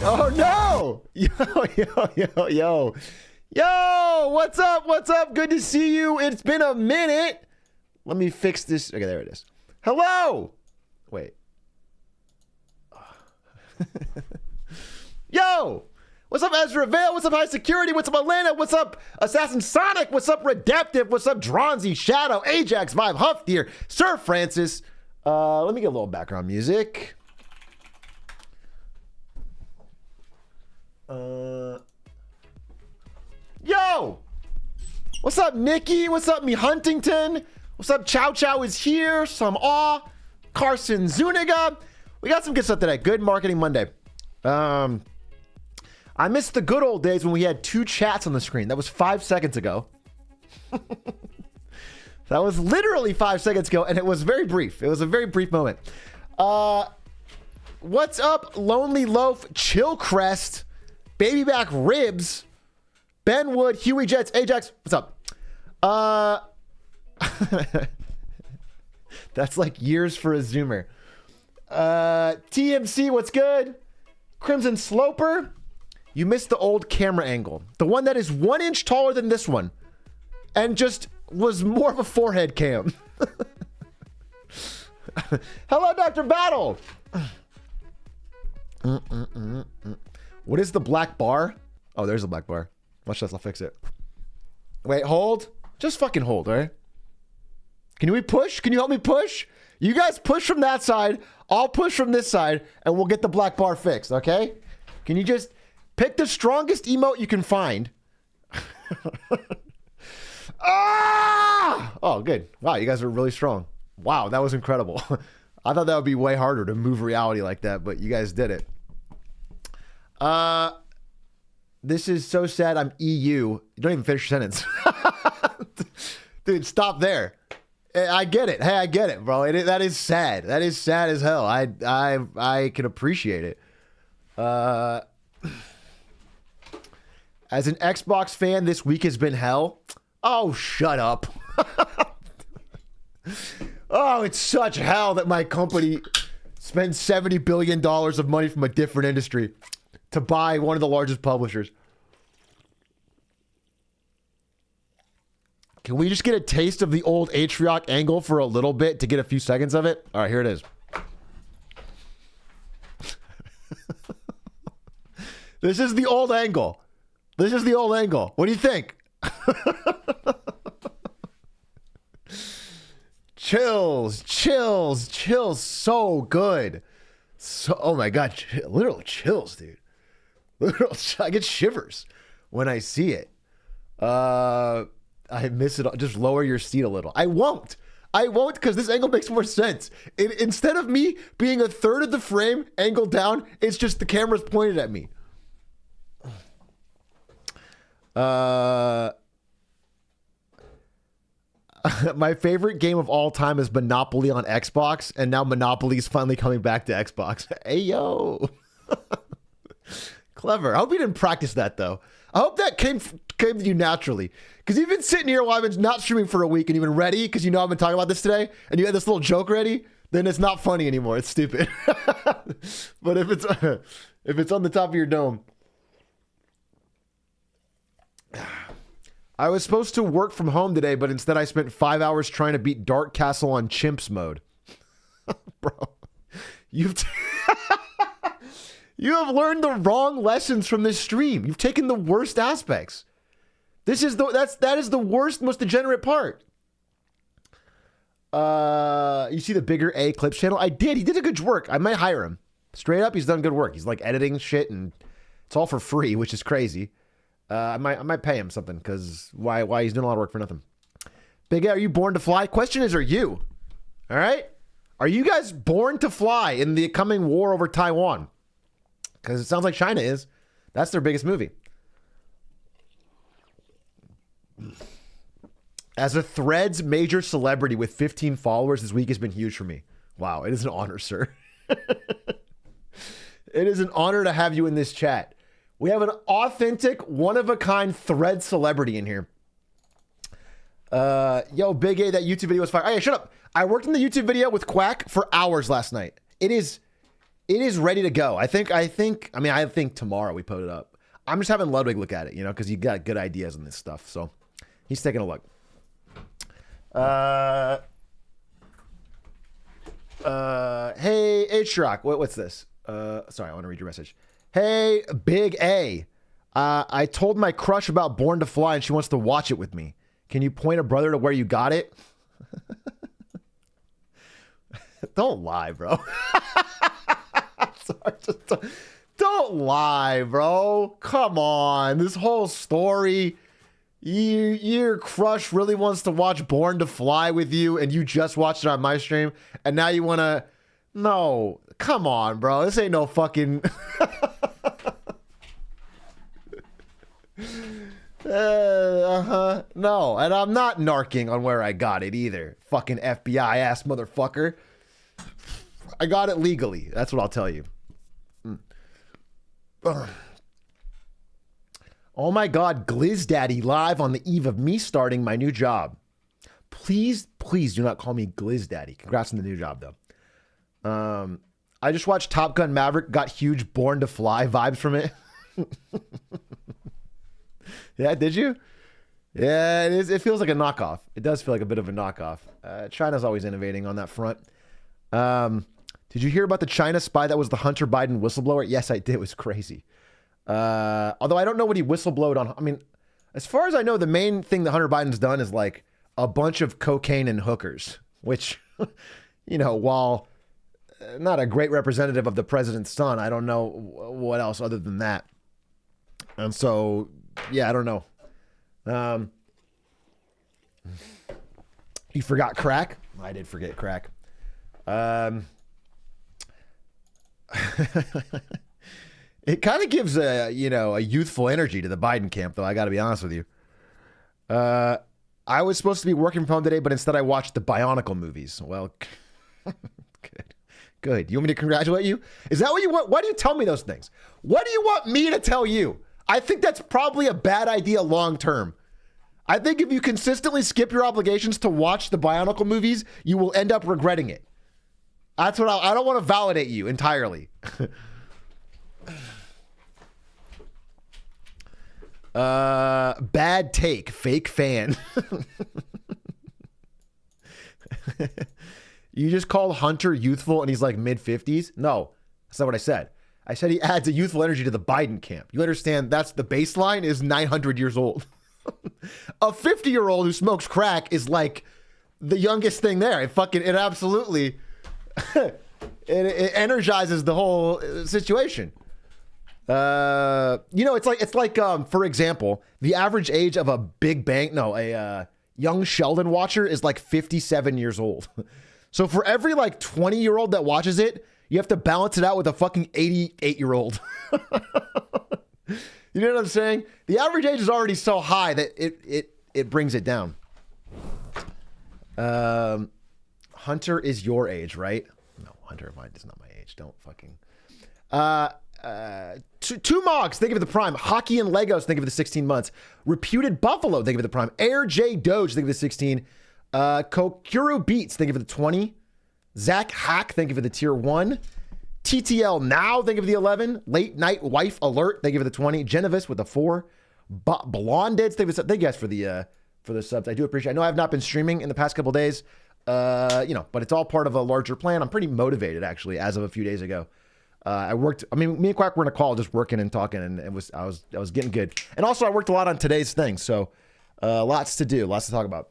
Oh no! Yo! What's up? What's up? Good to see you. It's been a minute. Let me fix this. Okay, there it is. Hello! Wait. Yo! What's up, Ezra Vale? What's up, High Security? What's up, Atlanta? What's up, Assassin Sonic? What's up, Redemptive? What's up, Dronzy, Shadow, Ajax, Vibe, Huff Deer, Sir Francis? Let me get a little background music. Yo! What's up, Nikki? What's up, me Huntington? What's up, Chow Chow is here. Some Awe. Carson Zuniga. We got some good stuff today. Good Marketing Monday. I missed the good old days when we had 2 chats on the screen. That was 5 seconds ago. That was literally 5 seconds ago, and it was very brief. It was a very brief moment. What's up, Lonely Loaf, Chillcrest, Babyback Ribs, Ben Wood, Huey Jets, Ajax. What's up? That's like years for a Zoomer. TMC, what's good? Crimson Sloper. You missed the old camera angle. The one that is 1 inch taller than this one. And just was more of a forehead cam. Hello, Dr. Battle. What is the black bar? Oh, there's a black bar. Watch this, I'll fix it. Wait, hold. Just fucking hold, all right? Can we push? Can you help me push? You guys push from that side. I'll push from this side, and we'll get the black bar fixed, okay? Can you just pick the strongest emote you can find? Ah! Oh, good. Wow, you guys are really strong. Wow, that was incredible. I thought that would be way harder to move reality like that, but you guys did it. This is so sad I'm EU. You don't even finish your sentence. Dude, stop there. I get it. Hey, I get it, bro. That is sad. That is sad as hell. I can appreciate it. As an Xbox fan, this week has been hell. Oh, shut up. Oh, it's such hell that my company spends $70 billion of money from a different industry to buy one of the largest publishers. Can we just get a taste of the old Atrioc angle for a little bit to get a few seconds of it? All right, here it is. This is the old angle. This is the old angle. What do you think? Chills. So good. So, oh my God, literal chills, dude. I get shivers when I see it. I miss it. Just lower your seat a little. I won't because this angle makes more sense. Instead of me being a third of the frame angled down, it's just the camera's pointed at me. My favorite game of all time is Monopoly on Xbox, and now Monopoly is finally coming back to Xbox. Hey, yo. Clever. I hope you didn't practice that, though. I hope that came to you naturally. Because you've been sitting here while I've been not streaming for a week and you've been ready because you know I've been talking about this today, and you had this little joke ready, then it's not funny anymore. It's stupid. But if it's on the top of your dome. I was supposed to work from home today, but instead I spent 5 hours trying to beat Dark Castle on Chimps mode. Bro, you have learned the wrong lessons from this stream. You've taken the worst aspects. That is the worst, most degenerate part. You see the Bigger A Clips channel? I did. He did a good work. I might hire him. Straight up, he's done good work. He's like editing shit, and it's all for free, which is crazy. I might pay him something, because why he's doing a lot of work for nothing. Big A, are you born to fly? Question is, are you? All right? Are you guys born to fly in the coming war over Taiwan? Because it sounds like China is. That's their biggest movie. As a Threads major celebrity with 15 followers, this week has been huge for me. Wow, it is an honor, sir. It is an honor to have you in this chat. We have an authentic, one-of-a-kind Thread celebrity in here. Yo, Big A, that YouTube video was fire. Hey, shut up. I worked in the YouTube video with Quack for hours last night. It is It is ready to go. I think tomorrow we put it up. I'm just having Ludwig look at it, because you got good ideas on this stuff. So he's taking a look. Hey, Atrioc, what's this? Sorry, I want to read your message. Hey, Big A. I told my crush about Born to Fly and she wants to watch it with me. Can you point a brother to where you got it? Don't lie, bro. Sorry, don't lie, bro. Come on. This whole story, your crush really wants to watch Born to Fly with you and you just watched it on my stream and now you want to... No. Come on, bro. This ain't no fucking... No, and I'm not narking on where I got it either. Fucking FBI ass motherfucker. I got it legally. That's what I'll tell you. Oh my God, Glizz Daddy live on the eve of me starting my new job. Please do not call me Glizz Daddy. Congrats on the new job, though. I just watched Top Gun Maverick. Got huge Born to Fly vibes from it. Yeah, did you? Yeah, it is. It feels like a knockoff. It does feel like a bit of a knockoff. China's always innovating on that front. Did you hear about the China spy that was the Hunter Biden whistleblower? Yes, I did. It was crazy. Although I don't know what he whistleblowed on. I mean, as far as I know, the main thing that Hunter Biden's done is like a bunch of cocaine and hookers, which, while not a great representative of the president's son, I don't know what else other than that. And so, yeah, I don't know. You forgot crack? I did forget crack. It kind of gives a youthful energy to the Biden camp, though. I got to be honest with you. I was supposed to be working from home today, but instead I watched the Bionicle movies. Well, good. You want me to congratulate you? Is that what you want? Why do you tell me those things? What do you want me to tell you? I think that's probably a bad idea long term. I think if you consistently skip your obligations to watch the Bionicle movies, you will end up regretting it. That's what I don't want to validate you entirely. Bad take, fake fan. You just called Hunter youthful and he's like mid-50s? No, that's not what I said. I said he adds a youthful energy to the Biden camp. You understand that's the baseline is 900 years old. A 50-year-old who smokes crack is like the youngest thing there. It absolutely it energizes the whole situation. It's like for example, the average age of a young Sheldon watcher is like 57 years old. So for every like 20-year-old that watches it, you have to balance it out with a fucking 88-year-old. You know what I'm saying? The average age is already so high that it brings it down. Hunter is your age, right? No, Hunter is not my age. Don't fucking. Two Mogs, thank you for the prime. Hockey and Legos, thank you for the 16 months. Reputed Buffalo, thank you for the prime. Air J Doge, thank you for the 16. Kokuru Beats, thank you for the 20. Zach Hack, thank you for the tier 1. TTL Now, thank you for the 11. Late Night Wife Alert, thank you for the 20. Genevis with the 4. Blondeds, thank you guys for the subs. I do appreciate it. I know I've not been streaming in the past couple days, but it's all part of a larger plan. I'm pretty motivated, actually, as of a few days ago. Me and Quack were in a call just working and talking, and I was getting good. And also I worked a lot on today's thing, so lots to do, lots to talk about.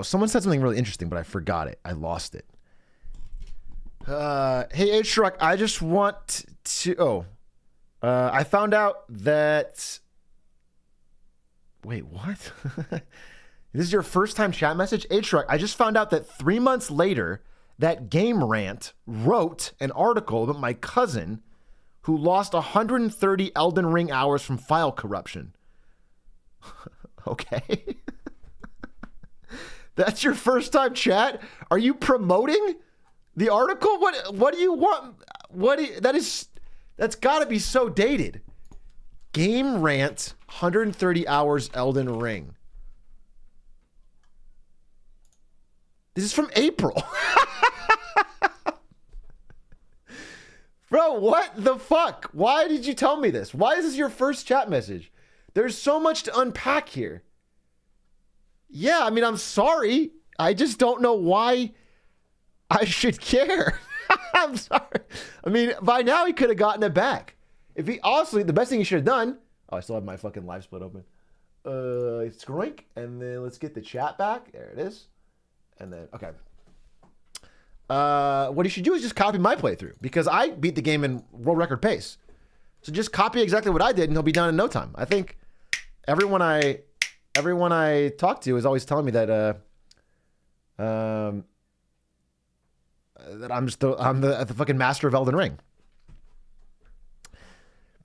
Someone said something really interesting, but I forgot it. I lost it. Hey, H-Shrek, I just want to, I found out that, wait, what? This is your first time chat message? H-Shrek, I just found out that 3 months later, that Game Rant wrote an article about my cousin who lost 130 Elden Ring hours from file corruption. Okay. That's your first time chat? Are you promoting the article? What do you want? That's got to be so dated. Game rant, 130 hours Elden Ring. This is from April. Bro, what the fuck? Why did you tell me this? Why is this your first chat message? There's so much to unpack here. Yeah, I mean, I'm sorry. I just don't know why I should care. I'm sorry. I mean, by now he could have gotten it back. If he honestly, the best thing he should have done. Oh, I still have my fucking live split open. Scroink, and then let's get the chat back. There it is. And then, okay. What he should do is just copy my playthrough because I beat the game in world record pace. So just copy exactly what I did and he'll be done in no time. I think everyone I talk to is always telling me that that I'm the fucking master of Elden Ring.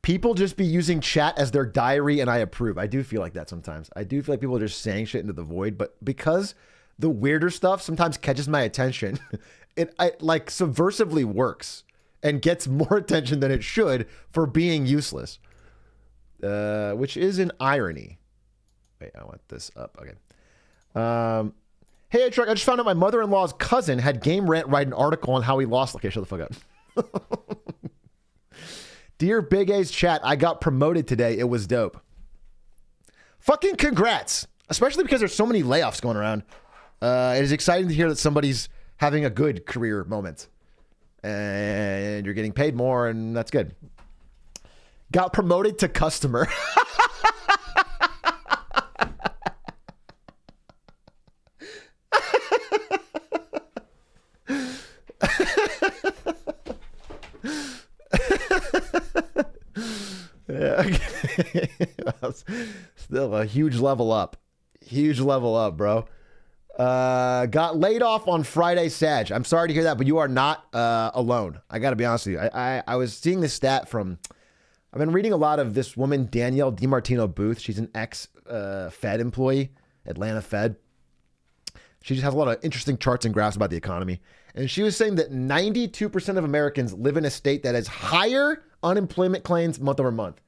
People just be using chat as their diary and I approve. I do feel like that sometimes. I do feel like people are just saying shit into the void, but because the weirder stuff sometimes catches my attention, it like subversively works and gets more attention than it should for being useless, which is an irony. Wait, I want this up. Okay. Hey, Atrioc, I just found out my mother-in-law's cousin had Game Rant write an article on how he lost. Okay, shut the fuck up. Dear Big A's chat, I got promoted today. It was dope. Fucking congrats. Especially because there's so many layoffs going around. It is exciting to hear that somebody's having a good career moment. And you're getting paid more, and that's good. Got promoted to customer. Yeah, okay. Still a huge level up. Huge level up, bro. Got laid off on Friday, Sag. I'm sorry to hear that, but you are not alone. I got to be honest with you. I was seeing this stat from... I've been reading a lot of this woman, Danielle DiMartino Booth. She's an ex-Fed employee, Atlanta Fed. She just has a lot of interesting charts and graphs about the economy. And she was saying that 92% of Americans live in a state that has higher unemployment claims month over month.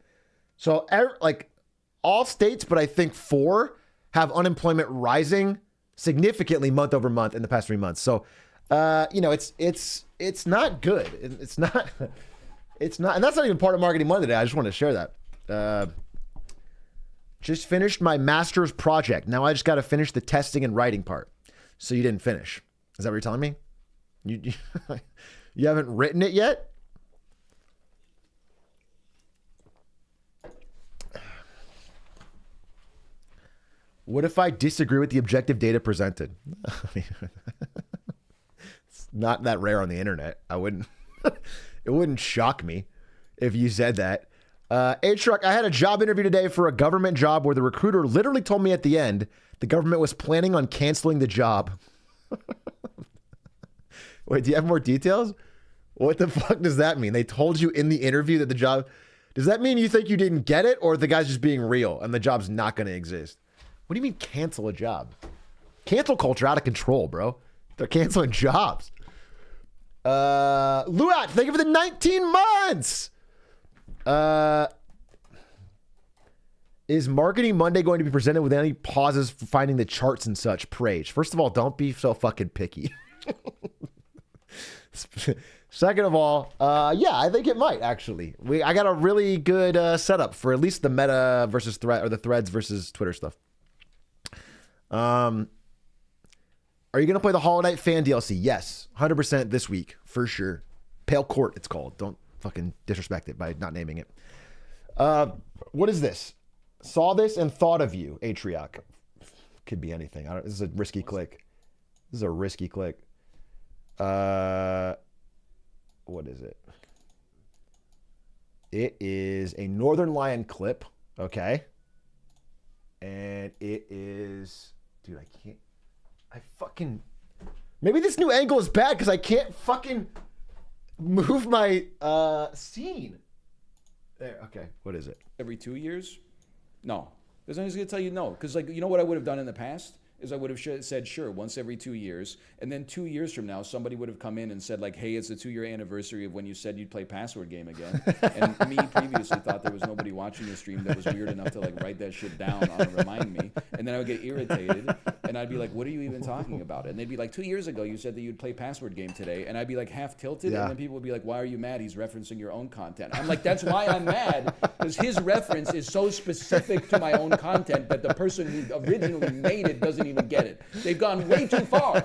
So like all states, but I think 4 have unemployment rising significantly month over month in the past 3 months. So, you know, it's not good. It's not, and that's not even part of Marketing Monday today. I just wanted to share that. Just finished my master's project. Now I just got to finish the testing and writing part. So you didn't finish. Is that what you're telling me? You haven't written it yet? What if I disagree with the objective data presented? I mean, it's not that rare on the internet. I wouldn't, it wouldn't shock me if you said that. Atrioc, I had a job interview today for a government job where the recruiter literally told me at the end the government was planning on canceling the job. Wait, do you have more details? What the fuck does that mean? They told you in the interview that the job... Does that mean you think you didn't get it, or the guy's just being real and the job's not going to exist? What do you mean cancel a job? Cancel culture out of control, bro. They're canceling jobs. Luat, thank you for the 19 months. Is Marketing Monday going to be presented with any pauses for finding the charts and such? Praise. First of all, don't be so fucking picky. Second of all, yeah, I think it might actually. I got a really good setup for at least the meta versus thread, or the threads versus Twitter stuff. Are you gonna play the Hollow Knight fan DLC? Yes, 100% this week for sure. Pale Court, it's called. Don't fucking disrespect it by not naming it. What is this? Saw this and thought of you, Atrioc. Could be anything. This is a risky click. This is a risky click. What is it? It is a Northern Lion clip, okay? And it is... Dude, maybe this new angle is bad because I can't fucking move my scene. There, okay. What is it? Every 2 years? No. Because I'm just going to tell you no. Because, like, you know what I would have done in the past? is I would have said, sure, once every 2 years. And then 2 years from now, somebody would have come in and said, like, hey, it's the 2-year anniversary of when you said you'd play Password Game again. And me previously thought there was nobody watching the stream that was weird enough to, like, write that shit down and remind me. And then I would get irritated, and I'd be like, what are you even talking about? And they'd be like, 2 years ago, you said that you'd play Password Game today. And I'd be, like, half tilted, and then people would be like, why are you mad? He's referencing your own content. I'm like, that's why I'm mad, because his reference is so specific to my own content that the person who originally made it doesn't even get it. They've gone way too far.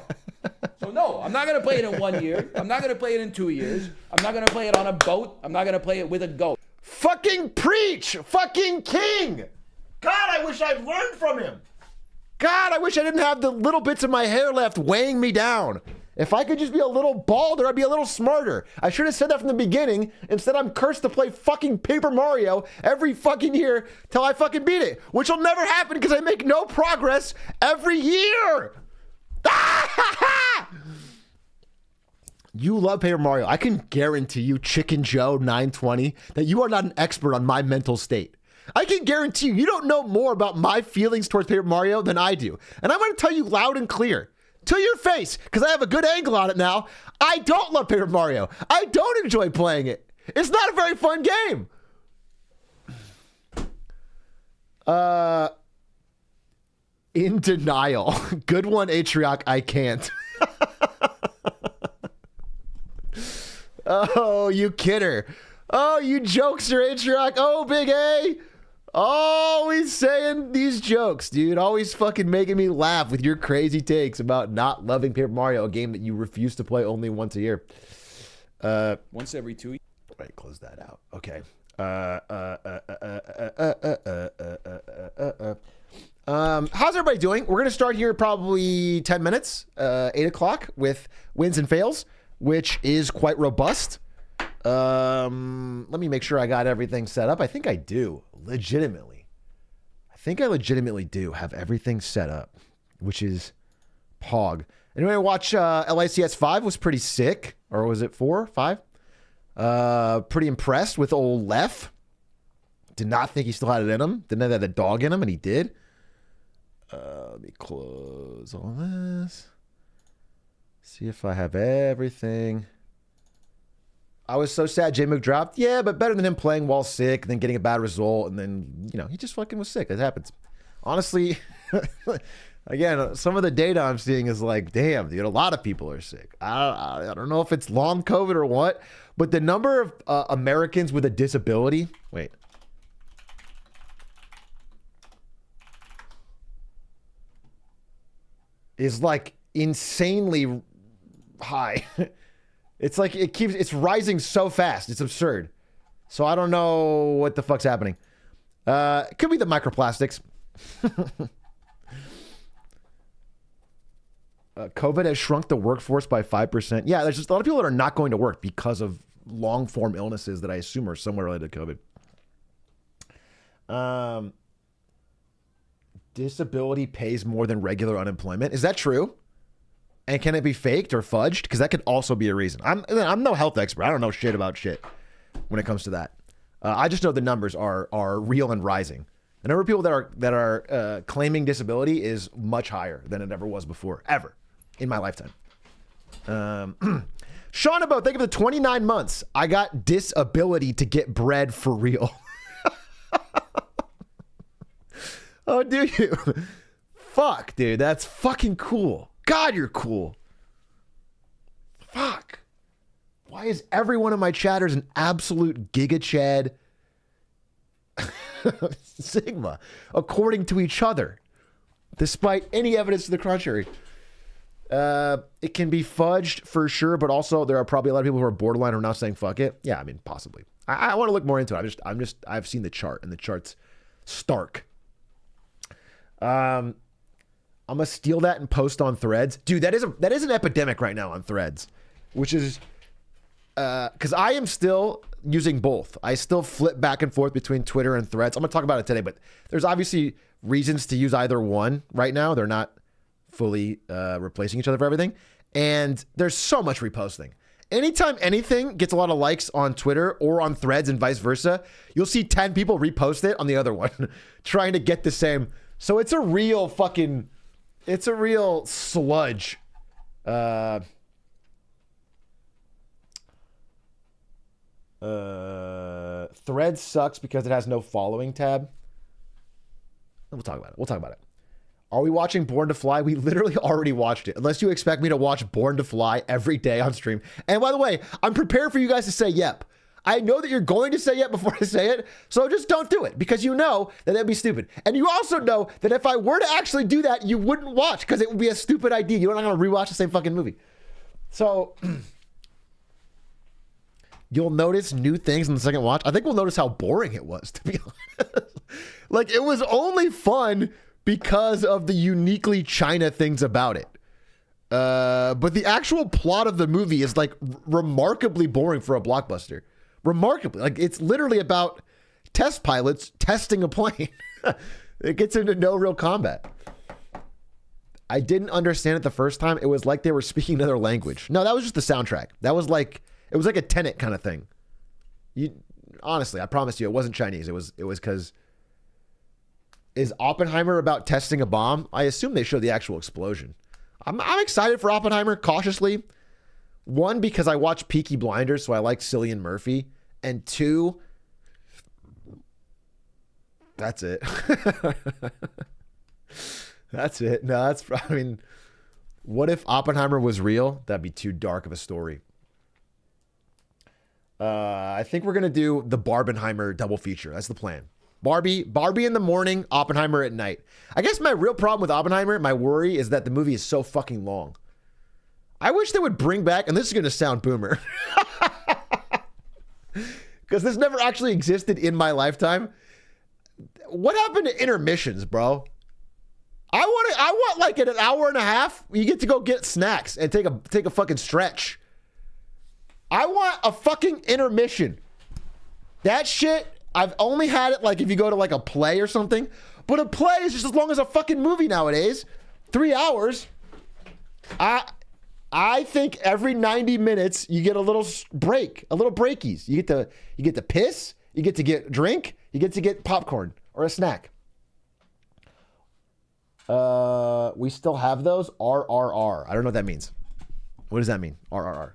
So no, I'm not going to play it in 1 year. I'm not going to play it in 2 years. I'm not going to play it on a boat. I'm not going to play it with a goat. Fucking preach! Fucking king! God, I wish I'd learned from him. God, I wish I didn't have the little bits of my hair left weighing me down. If I could just be a little balder, I'd be a little smarter. I should have said that from the beginning. Instead, I'm cursed to play fucking Paper Mario every fucking year till I fucking beat it, which will never happen because I make no progress every year. You love Paper Mario. I can guarantee you, Chicken Joe 920, that you are not an expert on my mental state. I can guarantee you don't know more about my feelings towards Paper Mario than I do. And I'm going to tell you loud and clear, to your face, because I have a good angle on it now, I don't love Paper Mario. I don't enjoy playing it. It's not a very fun game. In denial. Good one, Atrioc. I can't. Oh, you kidder. Oh, you jokester, Atrioc. Oh, Big A. Always saying these jokes, dude. Always fucking making me laugh with your crazy takes about not loving Paper Mario, a game that you refuse to play only once a year. Once every 2 years. Right, close that out. Okay. How's everybody doing? We're going to start here probably 10 minutes, 8 o'clock with wins and fails, which is quite robust. Let me make sure I got everything set up. I think I do. Legitimately. I think I legitimately do have everything set up, which is Pog. Anybody watch LICS 5 was pretty sick. Or was it 4, 5? Pretty impressed with old Lef. Did not think he still had it in him. Didn't have the dog in him, and he did. Let me close all this. See if I have everything. I was so sad J-Mook dropped. Yeah, but better than him playing while sick, then getting a bad result, and then, you know, he just fucking was sick. It happens. Honestly, again, some of the data I'm seeing is like, damn, dude, a lot of people are sick. I don't know if it's long COVID or what, but the number of Americans with a disability, wait. Is like insanely high. It's like it's rising so fast. It's absurd. So I don't know what the fuck's happening. It could be the microplastics. COVID has shrunk the workforce by 5%. Yeah, there's just a lot of people that are not going to work because of long form illnesses that I assume are somewhere related to COVID. Disability pays more than regular unemployment. Is that true? And can it be faked or fudged? Because that could also be a reason. I'm no health expert. I don't know shit about shit when it comes to that. I just know the numbers are real and rising. The number of people that are claiming disability is much higher than it ever was before, ever, in my lifetime. Sean about, thank you for the 29 months. I got disability to get bread for real. Oh, do you? Fuck, dude. That's fucking cool. God, you're cool. Fuck. Why is everyone in my chatters an absolute giga chad Sigma, according to each other, despite any evidence to the contrary? It can be fudged for sure, but also there are probably a lot of people who are borderline who are now saying fuck it. Yeah, I mean, possibly. I want to look more into it. I've seen the chart, and the chart's stark. I'm gonna steal that and post on Threads, dude. That is an epidemic right now on Threads, which is because I am still using both. I still flip back and forth between Twitter and Threads. I'm gonna talk about it today, but there's obviously reasons to use either one right now. They're not fully replacing each other for everything, and there's so much reposting. Anytime anything gets a lot of likes on Twitter or on Threads and vice versa, you'll see 10 people repost it on the other one, trying to get the same. So it's a real fucking It's a real sludge. Thread sucks because it has no following tab. We'll talk about it. Are we watching Born to Fly? We literally already watched it. Unless you expect me to watch Born to Fly every day on stream. And by the way, I'm prepared for you guys to say yep. I know that you're going to say yep before I say it, so just don't do it because you know that that'd be stupid. And you also know that if I were to actually do that, you wouldn't watch because it would be a stupid idea. You're not going to rewatch the same fucking movie. So you'll notice new things in the second watch. I think we'll notice how boring it was, to be honest. Like, it was only fun because of the uniquely China things about it. But the actual plot of the movie is like remarkably boring for a blockbuster. Remarkably. Like, it's literally about test pilots testing a plane. It gets into no real combat. I didn't understand it the first time. It was like they were speaking another language. No, that was just the soundtrack. That was like, it was like a Tenet kind of thing. Honestly, I promise you, it wasn't Chinese. It was because, is Oppenheimer about testing a bomb? I assume they showed the actual explosion. I'm excited for Oppenheimer, cautiously. One, because I watch Peaky Blinders, so I like Cillian Murphy. And two, that's it. That's it. No, I mean, what if Oppenheimer was real? That'd be too dark of a story. I think we're going to do the Barbenheimer double feature. That's the plan. Barbie in the morning, Oppenheimer at night. I guess my real problem with Oppenheimer, my worry is that the movie is so fucking long. I wish they would bring back, and this is going to sound boomer, because this never actually existed in my lifetime. What happened to intermissions, bro? I want like in an hour and a half, you get to go get snacks and take a fucking stretch. I want a fucking intermission. That shit, I've only had it like if you go to like a play or something, but a play is just as long as a fucking movie nowadays. 3 hours. I think every 90 minutes you get a little break, a little breakies. You get to piss, you get to get drink, you get to get popcorn or a snack. We still have those. RRR. I don't know what that means. What does that mean? RRR.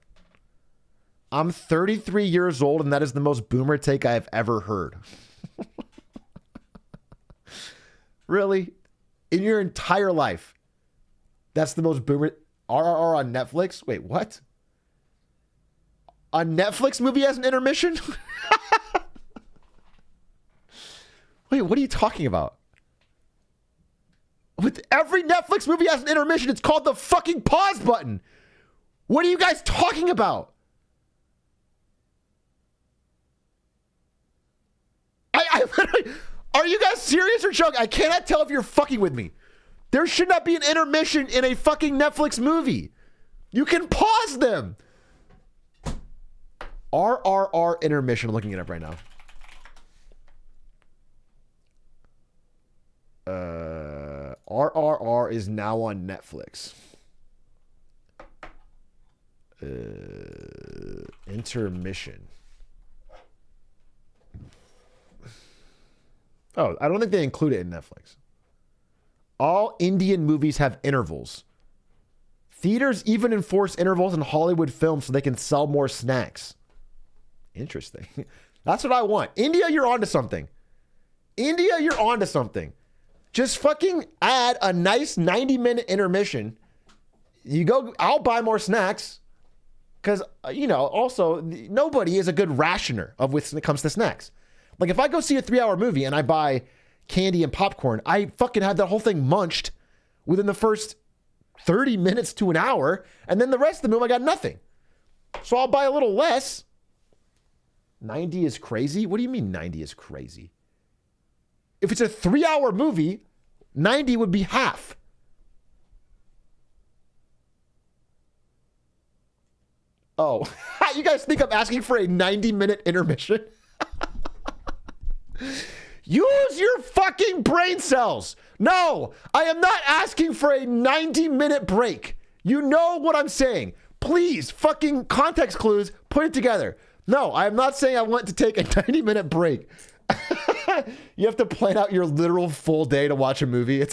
I'm 33 years old, and that is the most boomer take I have ever heard. Really? In your entire life? That's the most boomer... RRR on Netflix? Wait, what? A Netflix movie has an intermission? Wait, what are you talking about? With every Netflix movie has an intermission, it's called the fucking pause button. What are you guys talking about? I literally, are you guys serious or joking? I cannot tell if you're fucking with me. There should not be an intermission in a fucking Netflix movie. You can pause them. RRR intermission. I'm looking it up right now. RRR is now on Netflix. Intermission. Oh, I don't think they include it in Netflix. All Indian movies have intervals. Theaters even enforce intervals in Hollywood films so they can sell more snacks. Interesting. That's what I want. India, you're onto something. India, you're onto something. Just fucking add a nice 90-minute intermission. You go, I'll buy more snacks. Because, you know, also, nobody is a good rationer of when it comes to snacks. Like, if I go see a 3-hour movie and I buy candy and popcorn, I fucking had that whole thing munched within the first 30 minutes to an hour, and then the rest of the movie I got nothing. So I'll buy a little less. 90 is crazy? What do you mean 90 is crazy? If it's a 3-hour movie, 90 would be half. Oh, you guys think I'm asking for a 90-minute intermission? Use your fucking brain cells. No, I am not asking for a 90-minute break. You know what I'm saying. Please, fucking context clues, put it together. No, I am not saying I want to take a 90-minute break. You have to plan out your literal full day to watch a movie.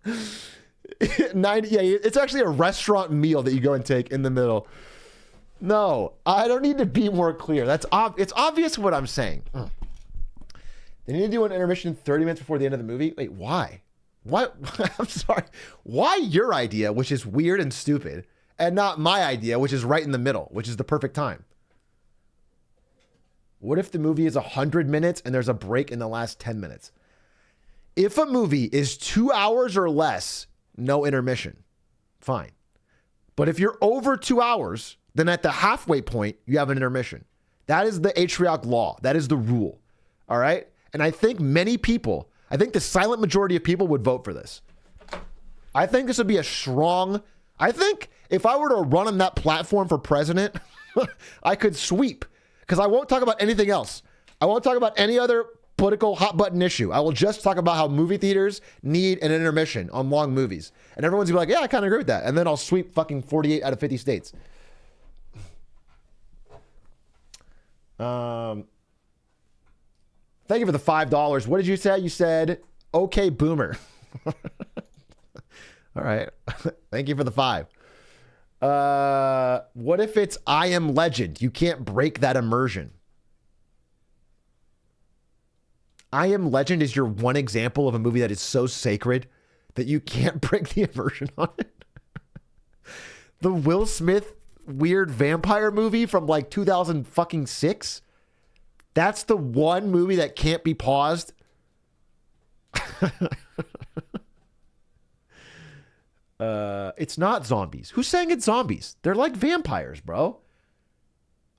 90, yeah, it's actually a restaurant meal that you go and take in the middle. No, I don't need to be more clear. It's obvious what I'm saying. They need to do an intermission 30 minutes before the end of the movie. Wait, why? What? I'm sorry. Why your idea, which is weird and stupid, and not my idea, which is right in the middle, which is the perfect time? What if the movie is 100 minutes and there's a break in the last 10 minutes? If a movie is 2 hours or less, no intermission. Fine. But if you're over 2 hours, then at the halfway point, you have an intermission. That is the Atrioc law. That is the rule. All right? And I think many people, I think the silent majority of people would vote for this. I think this would be I think if I were to run on that platform for president, I could sweep. Because I won't talk about anything else. I won't talk about any other political hot button issue. I will just talk about how movie theaters need an intermission on long movies. And everyone's gonna be like, yeah, I kind of agree with that. And then I'll sweep fucking 48 out of 50 states. Thank you for the $5. What did you say? You said, okay, boomer. All right. Thank you for the 5. What if it's I Am Legend? You can't break that immersion. I Am Legend is your one example of a movie that is so sacred that you can't break the immersion on it. The Will Smith weird vampire movie from like 2006. That's the one movie that can't be paused. It's not zombies. Who's saying it's zombies? They're like vampires, bro.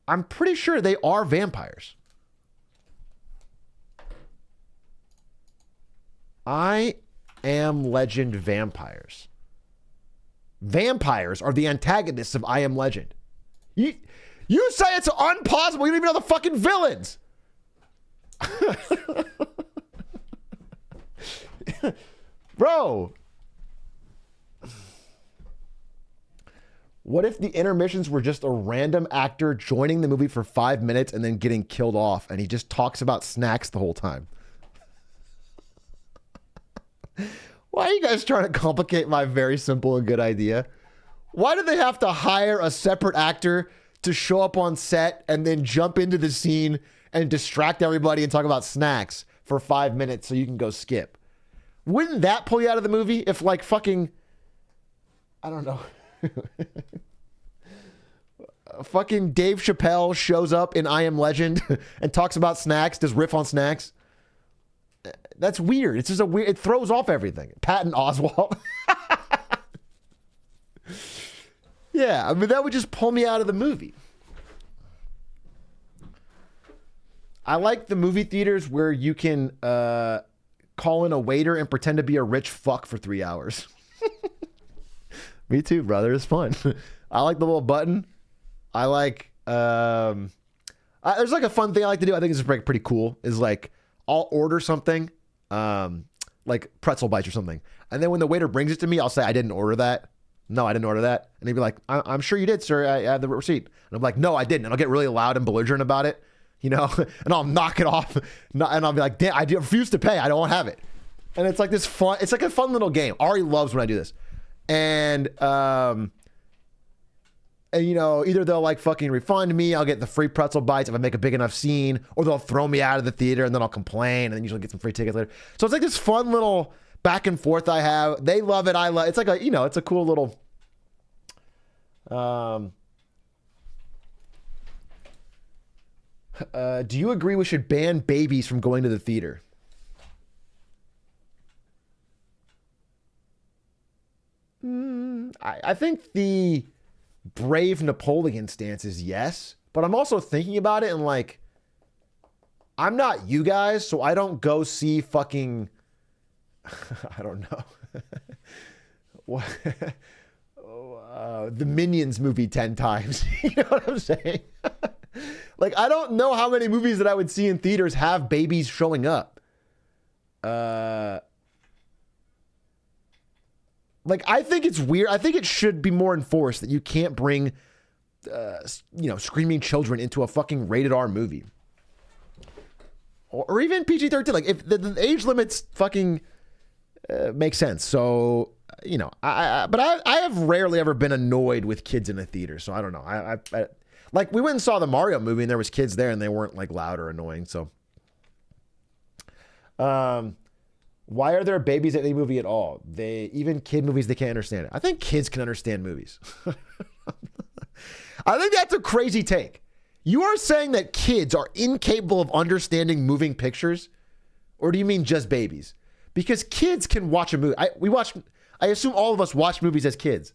I'm pretty sure they are vampires. I Am Legend vampires. Vampires are the antagonists of I Am Legend. You say it's unpossible. You don't even know the fucking villains. Bro. What if the intermissions were just a random actor joining the movie for 5 minutes and then getting killed off and he just talks about snacks the whole time? Why are you guys trying to complicate my very simple and good idea? Why do they have to hire a separate actor to show up on set and then jump into the scene and distract everybody and talk about snacks for 5 minutes so you can go skip? Wouldn't that pull you out of the movie if like fucking, I don't know, fucking Dave Chappelle shows up in I Am Legend and talks about snacks, does riff on snacks? That's weird. It's just it throws off everything. Patton Oswalt. Yeah, I mean, that would just pull me out of the movie. I like the movie theaters where you can call in a waiter and pretend to be a rich fuck for 3 hours. Me too, brother. It's fun. I like the little button. I like, there's like a fun thing I like to do. I think it's pretty cool. Is like, I'll order something, like pretzel bites or something. And then when the waiter brings it to me, I'll say, I didn't order that. No, I didn't order that. And he'd be like, I'm sure you did, sir. I have the receipt. And I'm like, no, I didn't. And I'll get really loud and belligerent about it, you know, and I'll knock it off. And I'll be like, damn, I refuse to pay. I don't have it. And it's like this fun, it's like a fun little game. Ari loves when I do this. And you know, either they'll like fucking refund me, I'll get the free pretzel bites if I make a big enough scene, or they'll throw me out of the theater and then I'll complain and then usually get some free tickets later. So it's like this fun little back and forth I have. They love it. I love it. It's like a, you know, it's a cool little, do you agree we should ban babies from going to the theater? I think the brave Napoleon stance is yes, but I'm also thinking about it and like, I'm not you guys, so I don't go see fucking, I don't know, what, the Minions movie 10 times. You know what I'm saying? Like, I don't know how many movies that I would see in theaters have babies showing up. Like, I think it's weird. I think it should be more enforced that you can't bring, you know, screaming children into a fucking rated R movie. Or even PG-13. Like, if the age limit's fucking makes sense. So, you know, but I have rarely ever been annoyed with kids in a theater. So I don't know. I like we went and saw the Mario movie and there was kids there and they weren't like loud or annoying. So, why are there babies at any movie at all? Even kid movies, they can't understand it. I think kids can understand movies. I think that's a crazy take. You are saying that kids are incapable of understanding moving pictures? Or do you mean just babies? Because kids can watch a movie. I assume all of us watch movies as kids.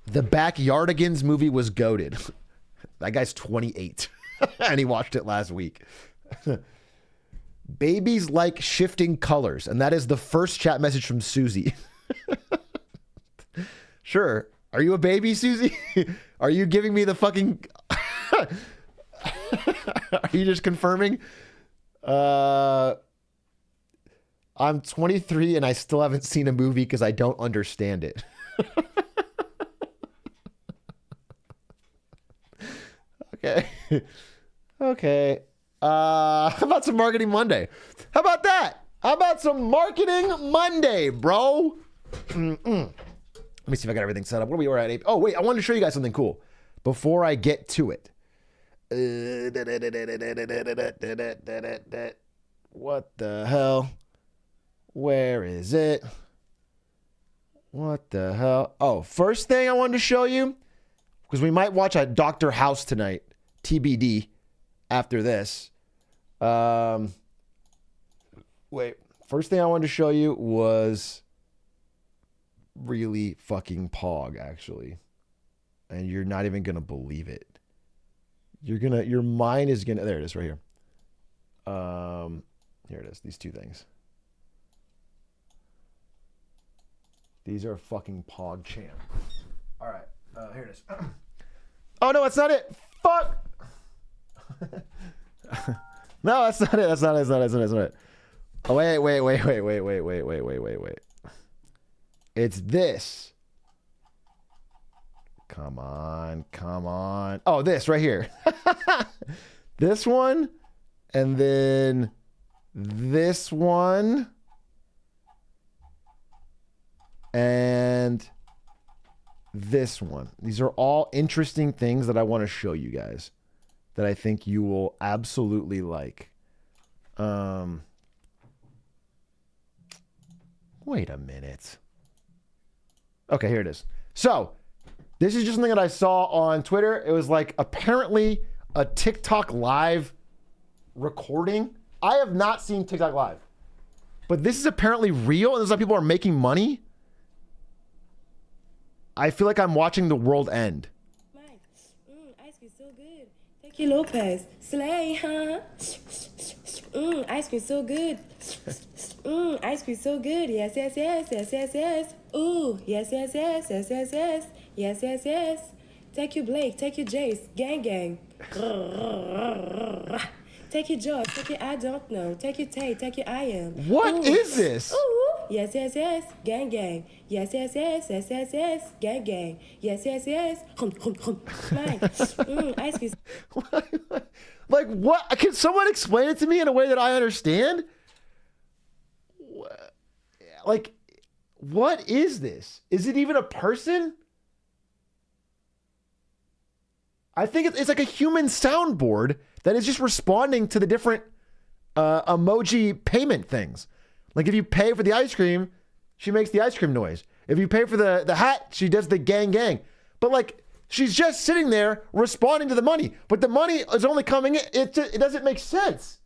The Backyardigans movie was goated. That guy's 28. And he watched it last week. Babies like shifting colors. And that is the first chat message from Susie. Sure. Are you a baby, Susie? Are you giving me the fucking... Are you just confirming? I'm 23 and I still haven't seen a movie because I don't understand it. Okay. Okay. How about some Marketing Monday? How about that? How about some Marketing Monday, bro? Let me see if I got everything set up. Where we were at? Oh, wait. I wanted to show you guys something cool before I get to it. What the hell? Where is it? What the hell? Oh, first thing I wanted to show you, because we might watch a Dr. House tonight, TBD, after this. Wait. First thing I wanted to show you was really fucking pog, actually. And you're not even gonna believe it. Your mind is gonna, there it is right here. Here it is, these two things. These are fucking pog champ. All right, here it is. Oh no, that's not it. Fuck. No, that's not it. That's not it. Oh wait. It's this. Come on. Oh, this right here. This one. And then this one. And this one. These are all interesting things that I want to show you guys that I think you will absolutely like. Wait a minute. Okay, here it is. So, this is just something that I saw on Twitter. It was like apparently a TikTok live recording. I have not seen TikTok live, but this is apparently real and there's like people are making money. I feel like I'm watching the world end. Mike, ice cream so good. Thank you, Lopez. Slay, huh? Ice cream so good. Ice cream so good. Yes. Ooh, yes. Yes. Take you, Blake. Take you, Jace. Gang. Take you, George. Take you, I don't know. Take you, Tay. Take you, I am. What is this? Ooh. Yes. Gang. Yes. Gang. Yes. Mike. Ice cream. Like what? Can someone explain it to me in a way that I understand? Like, what is this? Is it even a person? I think it's like a human soundboard that is just responding to the different emoji payment things. Like if you pay for the ice cream, she makes the ice cream noise. If you pay for the hat, she does the gang. But like, she's just sitting there responding to the money. But the money is only coming in. It doesn't make sense.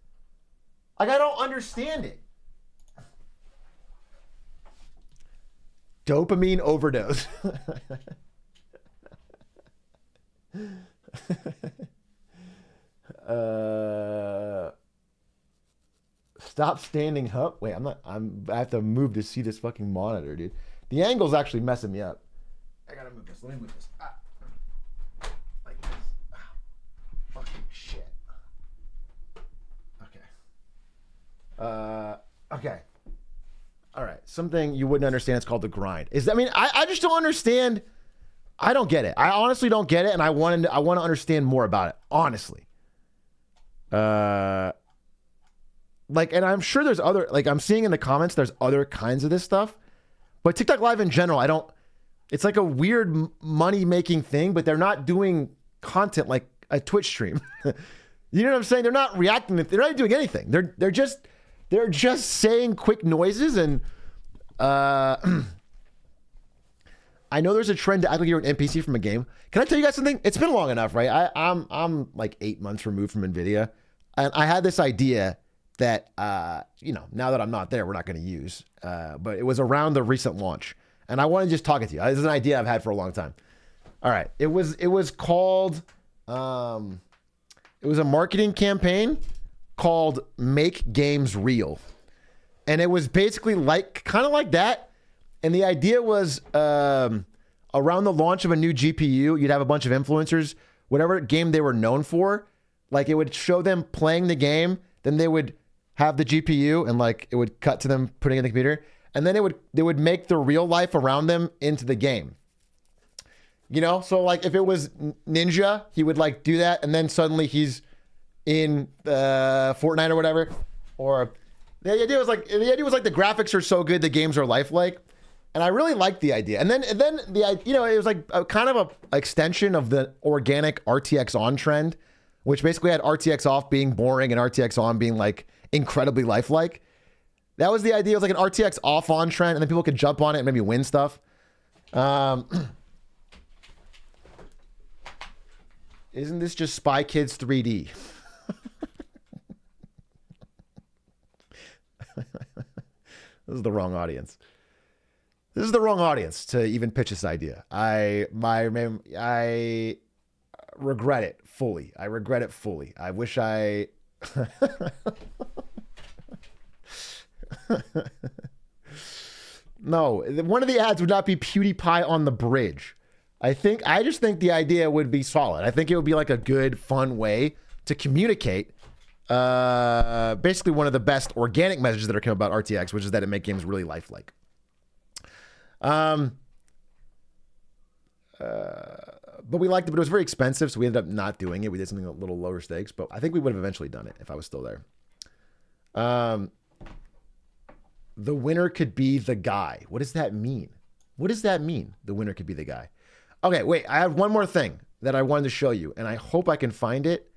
Like, I don't understand it. Dopamine overdose. Stop standing up. Wait, I have to move to see this fucking monitor, dude. The angle's actually messing me up. I gotta move this. Let me move this. Like this. Fucking shit. Okay. Okay. All right. Something you wouldn't understand. It's called the grind. I just don't understand. I don't get it. I honestly don't get it, and I want to understand more about it. Honestly. like, and I'm sure there's other, like I'm seeing in the comments, there's other kinds of this stuff, but TikTok Live in general, I don't, it's like a weird money making thing, but they're not doing content like a Twitch stream. You know what I'm saying? They're not reacting. They're not doing anything. They're just saying quick noises. And I know there's a trend to act like you're an NPC from a game. Can I tell you guys something? It's been long enough, right? I'm like 8 months removed from NVIDIA, and I had this idea that you know, now that I'm not there, we're not going to use. But it was around the recent launch, and I want to just talk it to you. This is an idea I've had for a long time. All right, it was called. It was a marketing campaign called Make Games Real. And it was basically like, kind of like that. And the idea was around the launch of a new GPU, you'd have a bunch of influencers, whatever game they were known for, like it would show them playing the game, then they would have the GPU and like it would cut to them putting it in the computer. And then they would make the real life around them into the game. You know, so like if it was Ninja, he would like do that, and then suddenly he's in Fortnite or whatever. Or the idea was like the graphics are so good, the games are lifelike, and I really liked the idea. And then the, you know, it was like a kind of a extension of the organic RTX on trend, which basically had RTX off being boring and RTX on being like incredibly lifelike. That was the idea. It was like an RTX off on trend, and then people could jump on it and maybe win stuff. Isn't this just Spy Kids 3D? This is the wrong audience. This is the wrong audience to even pitch this idea. I regret it fully. I regret it fully. I wish I... No, one of the ads would not be PewDiePie on the bridge. I just think the idea would be solid. I think it would be like a good, fun way to communicate basically one of the best organic messages that are coming about RTX, which is that it makes games really lifelike. But we liked it, but it was very expensive, so we ended up not doing it. We did something a little lower stakes, but I think we would have eventually done it if I was still there. The winner could be the guy. What does that mean? What does that mean? The winner could be the guy. Okay, wait, I have one more thing that I wanted to show you, and I hope I can find it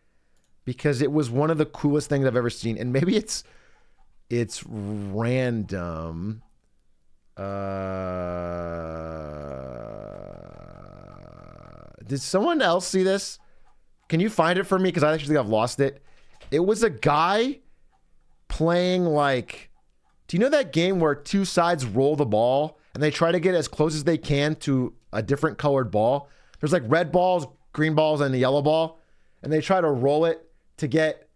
because it was one of the coolest things I've ever seen. And maybe it's random. Did someone else see this? Can you find it for me? Because I actually think I've lost it. It was a guy playing like, do you know that game where two sides roll the ball and they try to get as close as they can to a different colored ball? There's like red balls, green balls, and a yellow ball. And they try to roll it to get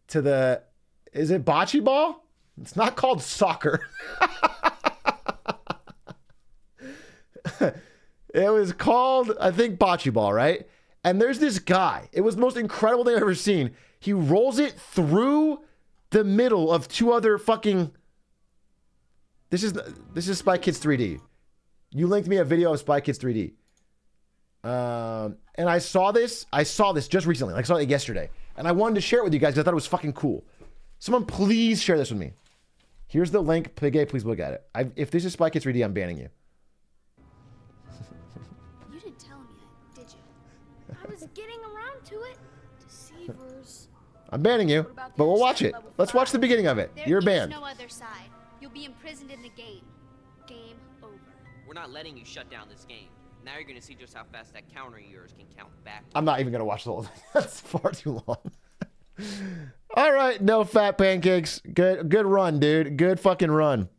to the, is it bocce ball? It's not called soccer. It was called, I think, bocce ball, right? And there's this guy. It was the most incredible thing I've ever seen. He rolls it through the middle of two other fucking... This is Spy Kids 3D. You linked me a video of Spy Kids 3D. And I saw this just recently. Like, I saw it yesterday. And I wanted to share it with you guys because I thought it was fucking cool. Someone please share this with me. Here's the link. Pigay, please look at it. If this is Spy Kids 3D, I'm banning you. You didn't tell him yet, did you? I was getting around to it. Deceivers. I'm banning you, but we'll watch it. Let's watch the beginning of it. You're banned. There's no other side. You'll be imprisoned in the game. Game over. We're not letting you shut down this game. Now you're gonna see just how fast that counter of yours can count back. I'm not even gonna watch the whole thing. That's far too long. All right, no fat pancakes. Good run, dude. Good fucking run.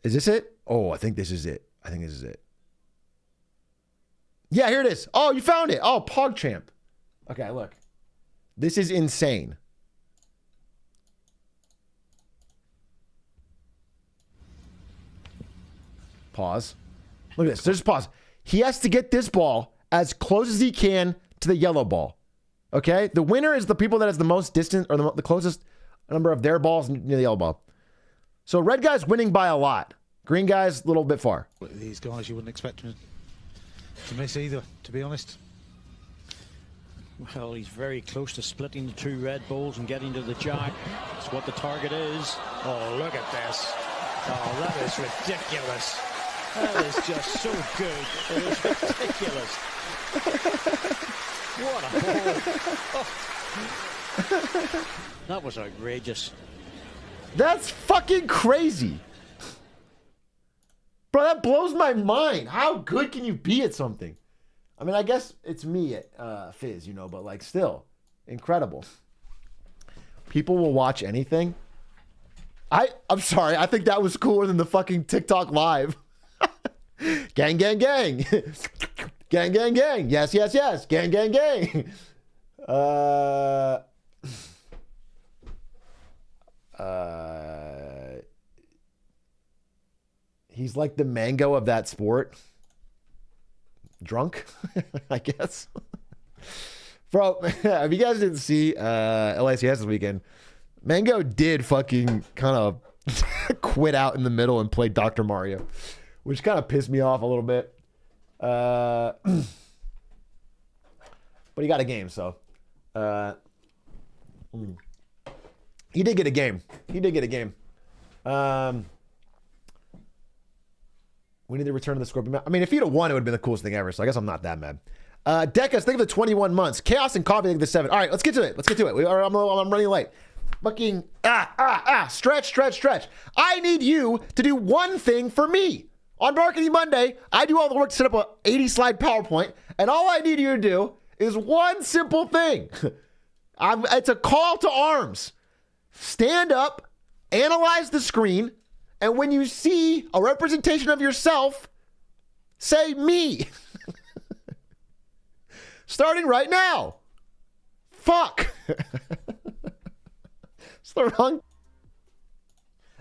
Is this it? Oh, I think this is it. Yeah, here it is. Oh, you found it. Oh, PogChamp. Okay, look. This is insane. Pause. Look at this. Just pause. He has to get this ball as close as he can to the yellow ball. Okay? The winner is the people that has the most distance or the closest number of their balls near the yellow ball. So red guy's winning by a lot. Green guy's a little bit far. These guys, you wouldn't expect them to miss either, to be honest. Well, he's very close to splitting the two Red Bulls and getting to the jack. That's what the target is. Oh, look at this. Oh, that is ridiculous. That is just so good. It is ridiculous. What a hole. That was outrageous. That's fucking crazy. Bro, that blows my mind. How good can you be at something? I mean, I guess it's me at Fizz, you know, but like still, incredible. People will watch anything. I'm sorry, I think that was cooler than the fucking TikTok live. Gang, gang, gang. Gang, gang, gang. Yes, yes, yes. Gang, gang, gang. He's like the mango of that sport. Drunk, I guess. Bro, if you guys didn't see LICS this weekend, Mango did fucking kind of quit out in the middle and play Dr. Mario, which kind of pissed me off a little bit. But he got a game, so. He did get a game. He did get a game. We need to return to the Scorpion. I mean, if he'd have won, it would have been the coolest thing ever. So I guess I'm not that mad. Dekas, think of the 21 months. Chaos and Coffee, think of the 7. All right, let's get to it. Let's get to it. I'm running late. Fucking, stretch. I need you to do one thing for me. On Marketing Monday, I do all the work to set up a 80-slide PowerPoint. And all I need you to do is one simple thing. It's a call to arms. Stand up, analyze the screen, and when you see a representation of yourself, say me. Starting right now. Fuck. It's the wrong.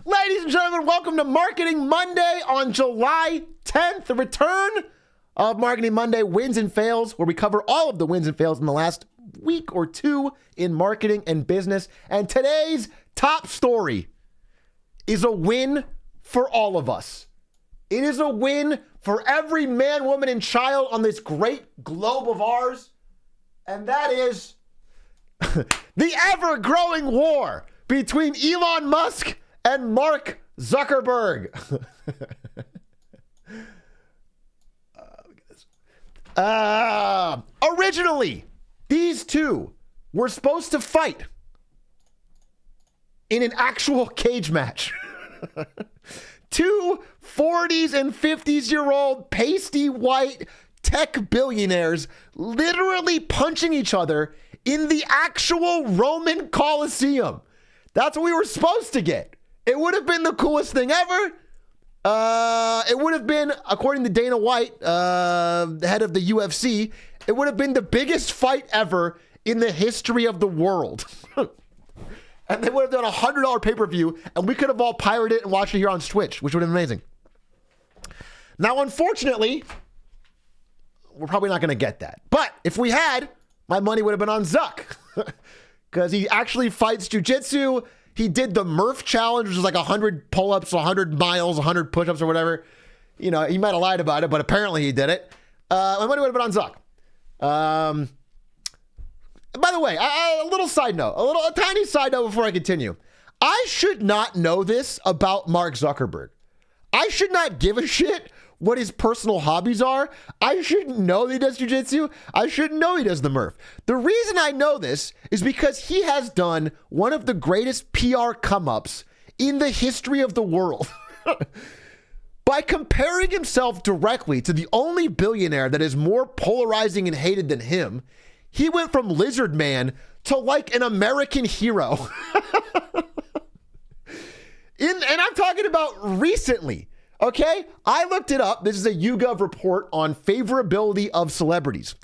Ladies and gentlemen, welcome to Marketing Monday on July 10th. The return of Marketing Monday wins and fails, where we cover all of the wins and fails in the last week or two in marketing and business. And today's top story is a win for all of us. It is a win for every man, woman, and child on this great globe of ours. And that is the ever-growing war between Elon Musk and Mark Zuckerberg. Originally, these two were supposed to fight in an actual cage match. Two 40s and 50s-year-old pasty white tech billionaires literally punching each other in the actual Roman Colosseum. That's what we were supposed to get. It would have been the coolest thing ever. It would have been, according to Dana White, the head of the UFC, it would have been the biggest fight ever in the history of the world. And they would have done a $100 pay-per-view, and we could have all pirated it and watched it here on Twitch, which would have been amazing. Now, unfortunately, we're probably not going to get that. But if we had, my money would have been on ZUCK. Because he actually fights jiu-jitsu. He did the Murph challenge, which is like 100 pull-ups, 100 miles, 100 push-ups or whatever. You know, he might have lied about it, but apparently he did it. My money would have been on ZUCK. By the way, a little side note, a tiny side note before I continue. I should not know this about Mark Zuckerberg. I should not give a shit what his personal hobbies are. I shouldn't know that he does jiu-jitsu. I shouldn't know he does the Murph. The reason I know this is because he has done one of the greatest PR come-ups in the history of the world. By comparing himself directly to the only billionaire that is more polarizing and hated than him, he went from Lizard Man to like an American hero. And I'm talking about recently, okay? I looked it up. This is a YouGov report on favorability of celebrities.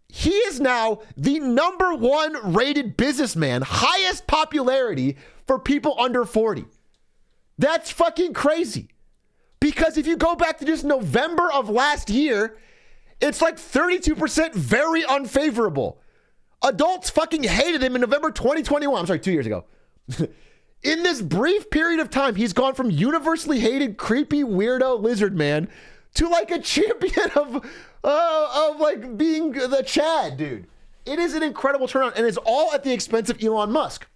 He is now the #1 rated businessman, highest popularity for people under 40. That's fucking crazy. Because if you go back to just November of last year, it's like 32% very unfavorable. Adults fucking hated him in November 2021. I'm sorry, 2 years ago. In this brief period of time, he's gone from universally hated, creepy, weirdo lizard man to like a champion of like being the Chad, dude. It is an incredible turnaround, and it's all at the expense of Elon Musk.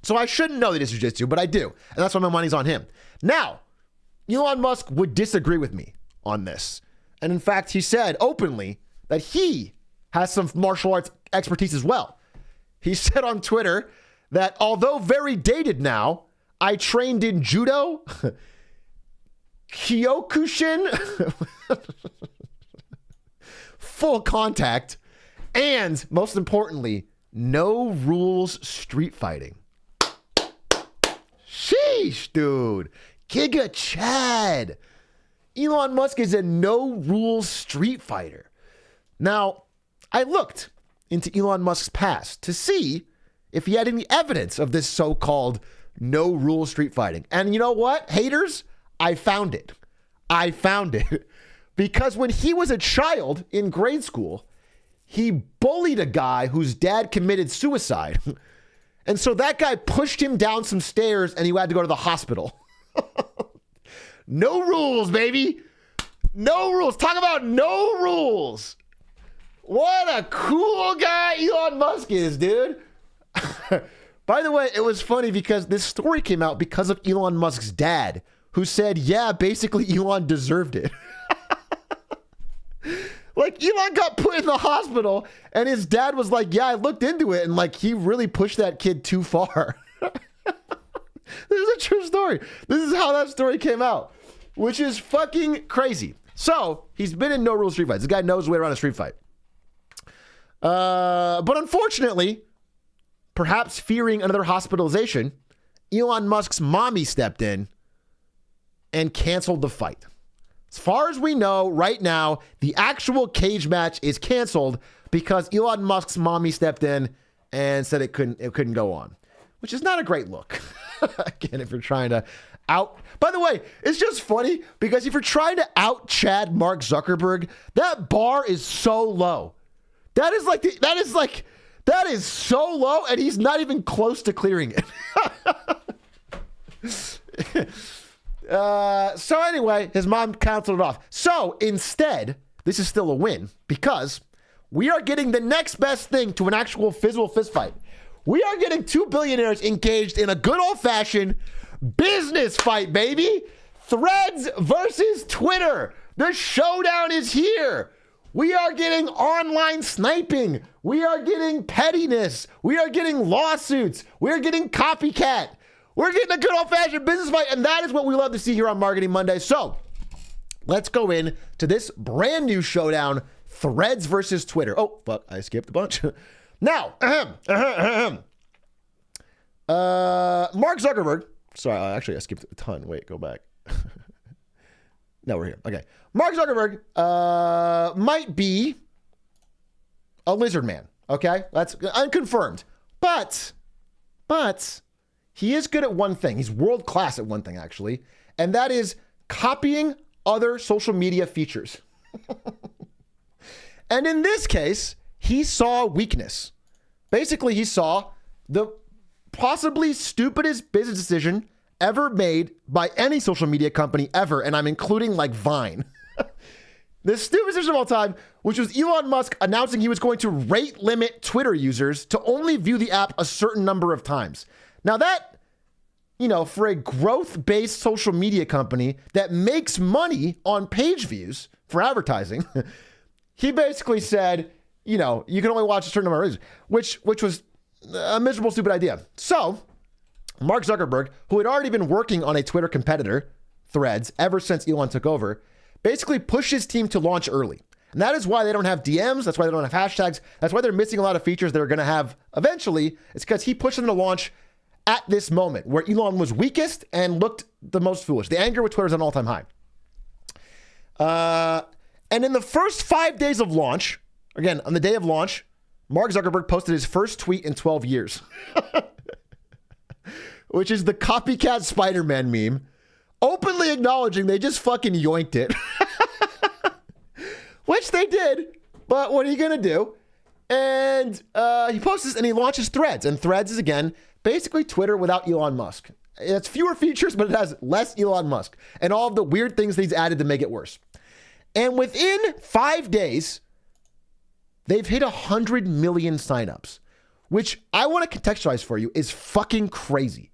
So I shouldn't know that it's jujitsu, but I do. And that's why my money's on him. Now, Elon Musk would disagree with me on this. And in fact, he said openly that he has some martial arts expertise as well. He said on Twitter that although very dated now, I trained in judo, kyokushin, full contact, and most importantly, no rules street fighting. Sheesh, dude. Giga Chad. Elon Musk is a no rules street fighter. Now, I looked into Elon Musk's past to see if he had any evidence of this so-called no rules street fighting. And you know what, haters? I found it. I found it. Because when he was a child in grade school, he bullied a guy whose dad committed suicide. And so that guy pushed him down some stairs and he had to go to the hospital. No rules, baby. No rules. Talk about no rules. What a cool guy Elon Musk is, dude. By the way, it was funny because this story came out because of Elon Musk's dad, who said, yeah, basically Elon deserved it. Like, Elon got put in the hospital, and his dad was like, yeah, I looked into it, and, like, he really pushed that kid too far. This is a true story. This is how that story came out, which is fucking crazy. So, he's been in no-rule street fights. This guy knows his way around a street fight. But unfortunately, perhaps fearing another hospitalization, Elon Musk's mommy stepped in and canceled the fight. As far as we know right now, the actual cage match is canceled because Elon Musk's mommy stepped in and said it couldn't go on, which is not a great look. Again, if you're trying to out. By the way, it's just funny because if you're trying to out Chad Mark Zuckerberg, that bar is so low. That is so low, and he's not even close to clearing it. So anyway, his mom canceled it off. So instead, this is still a win because we are getting the next best thing to an actual physical fist fight. We are getting two billionaires engaged in a good old-fashioned business fight, baby. Threads versus Twitter. The showdown is here. We are getting online sniping. We are getting pettiness. We are getting lawsuits. We are getting copycat. We're getting a good old-fashioned business fight, and that is what we love to see here on Marketing Monday. So let's go in to this brand new showdown, Threads versus Twitter. Oh, fuck, I skipped a bunch. Now, Mark Zuckerberg. Sorry, actually, I skipped a ton. Wait, go back. No, we're here. Okay. Mark Zuckerberg might be a lizard man. Okay? That's unconfirmed. But he is good at one thing. He's world class at one thing, actually. And that is copying other social media features. And in this case, he saw weakness. Basically, he saw the possibly stupidest business decision ever made by any social media company ever. And I'm including like Vine. The stupidest decision of all time, which was Elon Musk announcing he was going to rate limit Twitter users to only view the app a certain number of times. Now that, for a growth-based social media company that makes money on page views for advertising, he basically said, you can only watch a certain number of users, which was a miserable, stupid idea. So Mark Zuckerberg, who had already been working on a Twitter competitor, Threads, ever since Elon took over, basically pushed his team to launch early. And that is why they don't have DMs. That's why they don't have hashtags. That's why they're missing a lot of features they're going to have eventually. It's because he pushed them to launch at this moment where Elon was weakest and looked the most foolish. The anger with Twitter is at an all-time high. And in the first 5 days of launch, again, on the day of launch, Mark Zuckerberg posted his first tweet in 12 years, which is the copycat Spider-Man meme, openly acknowledging they just fucking yoinked it, which they did, but what are you going to do? And he posts this and he launches Threads, and Threads is, again, basically Twitter without Elon Musk. It's fewer features, but it has less Elon Musk and all of the weird things that he's added to make it worse. And within 5 days, they've hit 100 million signups, which I want to contextualize for you is fucking crazy.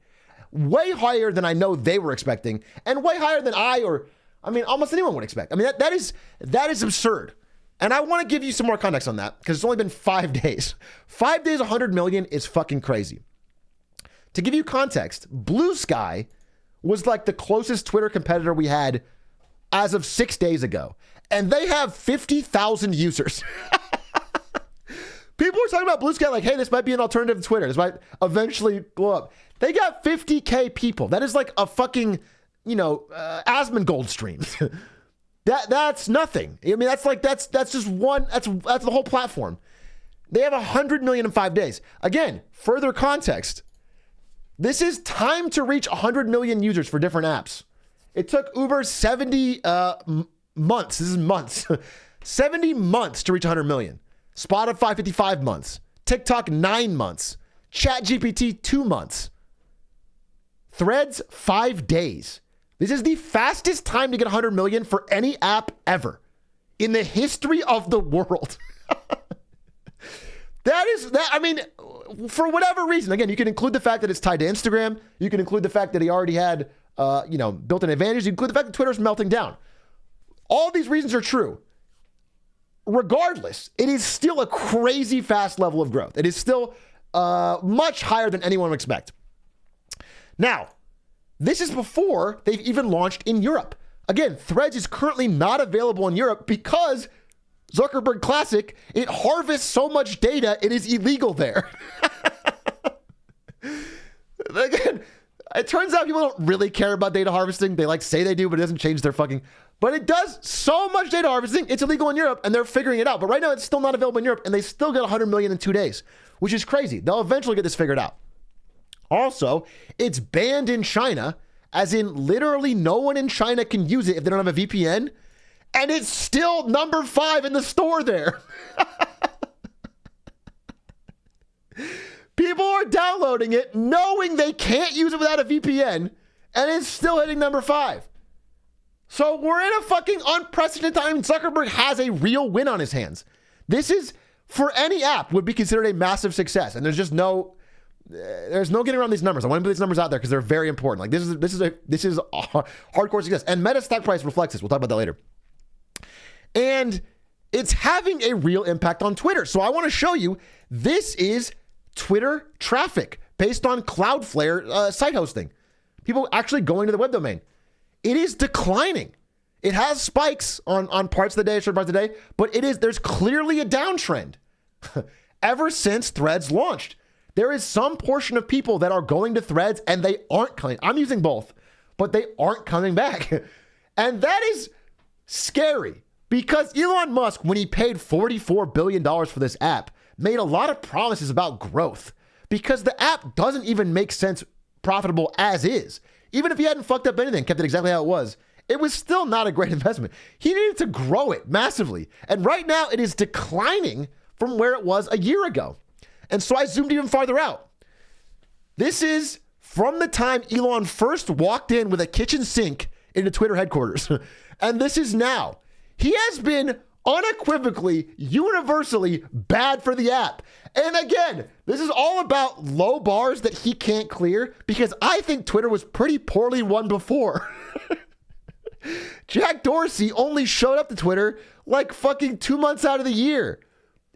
Way higher than I know they were expecting, and way higher than almost anyone would expect. I mean, that is absurd. And I want to give you some more context on that because it's only been 5 days. 5 days, 100 million is fucking crazy. To give you context, Blue Sky was like the closest Twitter competitor we had as of 6 days ago. And they have 50,000 users. People were talking about Blue Sky like, hey, this might be an alternative to Twitter. This might eventually blow up. They got 50K people. That is like a fucking, Asmongold stream. That's nothing. I mean, that's just one, that's the whole platform. They have 100 million in 5 days. Again, further context. This is time to reach 100 million users for different apps. It took Uber 70 months. This is months. 70 months to reach 100 million. Spotify 55 months. TikTok 9 months. ChatGPT 2 months. Threads 5 days. This is the fastest time to get 100 million for any app ever in the history of the world. For whatever reason, again, you can include the fact that it's tied to Instagram. You can include the fact that he already had, built-in advantage. You include the fact that Twitter's melting down. All these reasons are true. Regardless, it is still a crazy fast level of growth. It is still much higher than anyone would expect. Now, this is before they've even launched in Europe. Again, Threads is currently not available in Europe because Zuckerberg Classic, it harvests so much data, it is illegal there. Again, it turns out people don't really care about data harvesting. They say they do, but it doesn't change their fucking... But it does so much data harvesting, it's illegal in Europe, and they're figuring it out. But right now, it's still not available in Europe, and they still get 100 million in 2 days, which is crazy. They'll eventually get this figured out. Also, it's banned in China, as in literally no one in China can use it if they don't have a VPN, and it's still number 5 in the store there. People are downloading it, knowing they can't use it without a VPN, and it's still hitting number 5. So we're in a fucking unprecedented time. Zuckerberg has a real win on his hands. This is, for any app, would be considered a massive success, and there's just no getting around these numbers. I want to put these numbers out there because they're very important. Like this is a hardcore success, and Meta stock price reflects this. We'll talk about that later. And it's having a real impact on Twitter. So I want to show you, this is Twitter traffic based on Cloudflare site hosting. People actually going to the web domain. It is declining. It has spikes on parts of the day, certain parts of the day, but there's clearly a downtrend ever since Threads launched. There is some portion of people that are going to Threads and they aren't coming. I'm using both, but they aren't coming back. And that is scary because Elon Musk, when he paid $44 billion for this app, made a lot of promises about growth because the app doesn't even make sense profitable as is. Even if he hadn't fucked up anything, kept it exactly how it was still not a great investment. He needed to grow it massively. And right now it is declining from where it was a year ago. And so I zoomed even farther out. This is from the time Elon first walked in with a kitchen sink into Twitter headquarters. And this is now. He has been unequivocally, universally bad for the app. And again, this is all about low bars that he can't clear because I think Twitter was pretty poorly run before. Jack Dorsey only showed up to Twitter like fucking 2 months out of the year.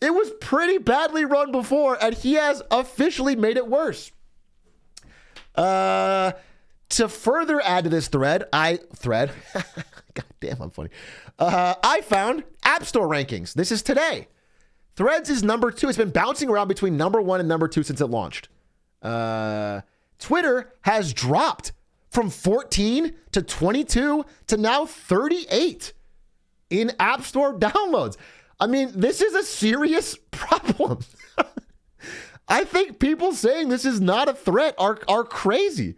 It was pretty badly run before, and he has officially made it worse. To further add to this thread, God damn, I'm funny. I found App Store rankings. This is today. Threads is number 2. It's been bouncing around between number 1 and number 2 since it launched. Twitter has dropped from 14 to 22 to now 38 in App Store downloads. I mean, this is a serious problem. I think people saying this is not a threat are crazy.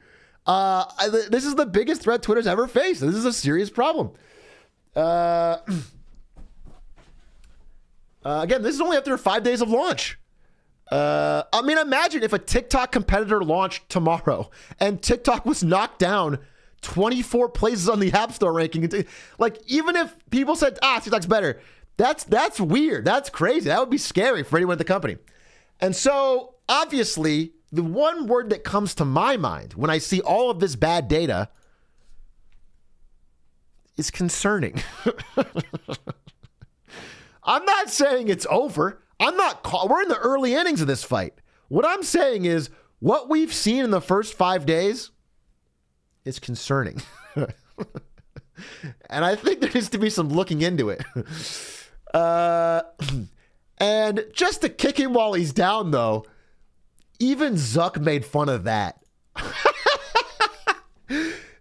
This is the biggest threat Twitter's ever faced. This is a serious problem. Again, this is only after 5 days of launch. I mean, imagine if a TikTok competitor launched tomorrow and TikTok was knocked down 24 places on the App Store ranking. Like, even if people said, TikTok's better, That's weird. That's crazy. That would be scary for anyone at the company. And so, obviously, the one word that comes to my mind when I see all of this bad data is concerning. I'm not saying it's over. We're in the early innings of this fight. What I'm saying is what we've seen in the first 5 days is concerning. And I think there needs to be some looking into it. And just to kick him while he's down, though, even ZUCK made fun of that.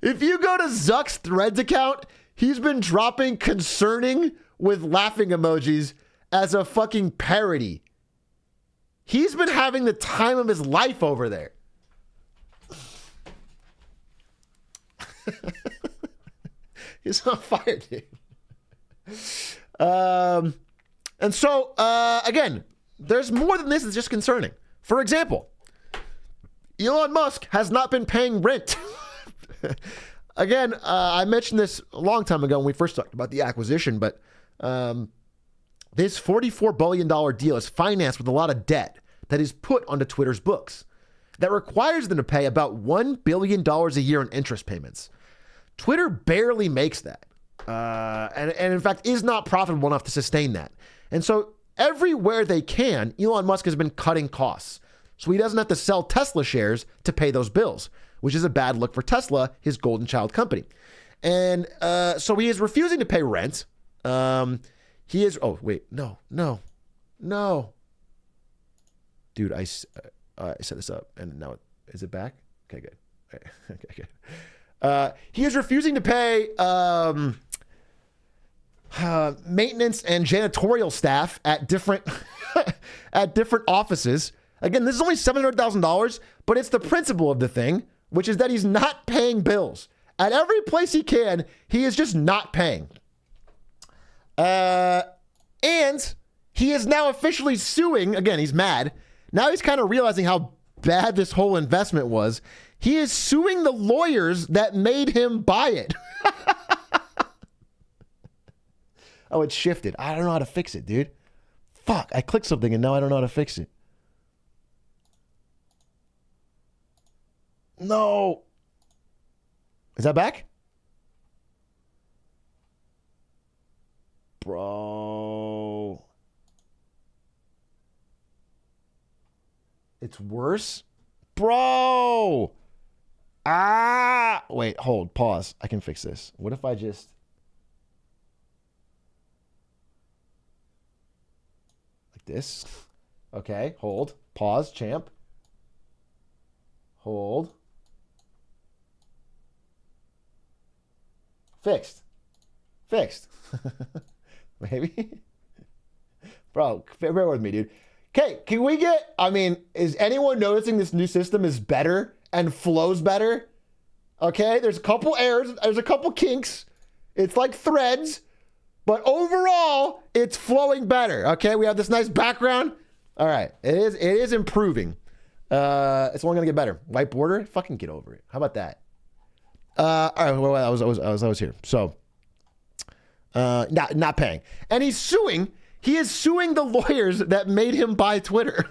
If you go to ZUCK's Threads account, he's been dropping concerning with laughing emojis as a fucking parody. He's been having the time of his life over there. He's on fire, dude. And so, again, there's more than this that's just concerning. For example, Elon Musk has not been paying rent. Again, I mentioned this a long time ago when we first talked about the acquisition, but this $44 billion deal is financed with a lot of debt that is put onto Twitter's books that requires them to pay about $1 billion a year in interest payments. Twitter barely makes that. And in fact, is not profitable enough to sustain that. And so everywhere they can, Elon Musk has been cutting costs. So he doesn't have to sell Tesla shares to pay those bills, which is a bad look for Tesla, his golden child company. And so he is refusing to pay rent. He is, oh, wait, no. Dude, I set this up and now, is it back? Okay, good. Okay, good. He is refusing to pay maintenance and janitorial staff at different offices. Again, this is only $700,000, but it's the principle of the thing, which is that he's not paying bills. At every place he can, he is just not paying. And he is now officially suing. Again, he's mad. Now he's kind of realizing how bad this whole investment was. He is suing the lawyers that made him buy it. Oh, it shifted. I don't know how to fix it, dude. Fuck, I clicked something and now I don't know how to fix it. No. Is that back? Bro. It's worse? Bro. Wait, hold, pause. I can fix this. What if I just... like this? Okay, hold. Pause, champ. Hold. Fixed. Maybe? Bro, bear with me, dude. Okay, can we get... I mean, is anyone noticing this new system is better and flows better? Okay, there's a couple errors. There's a couple kinks. It's like threads. But overall, it's flowing better. Okay, we have this nice background. All right, it is improving. It's only gonna get better. White border, fucking get over it. How about that? All right, well, I was here. So, not paying, and he's suing. He is suing the lawyers that made him buy Twitter.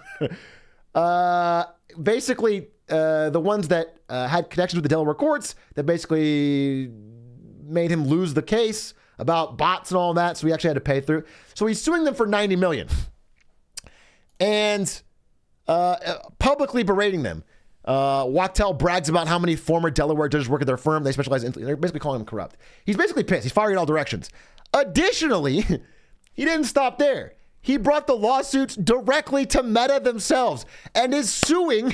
Basically, the ones that had connections with the Delaware courts that basically made him lose the case about bots and all that. So he actually had to pay through. So he's suing them for $90 million and publicly berating them. Wachtel brags about how many former Delaware judges work at their firm. They specialize in, they're basically calling him corrupt. He's basically pissed. He's firing in all directions. Additionally, he didn't stop there. He brought the lawsuits directly to Meta themselves and is suing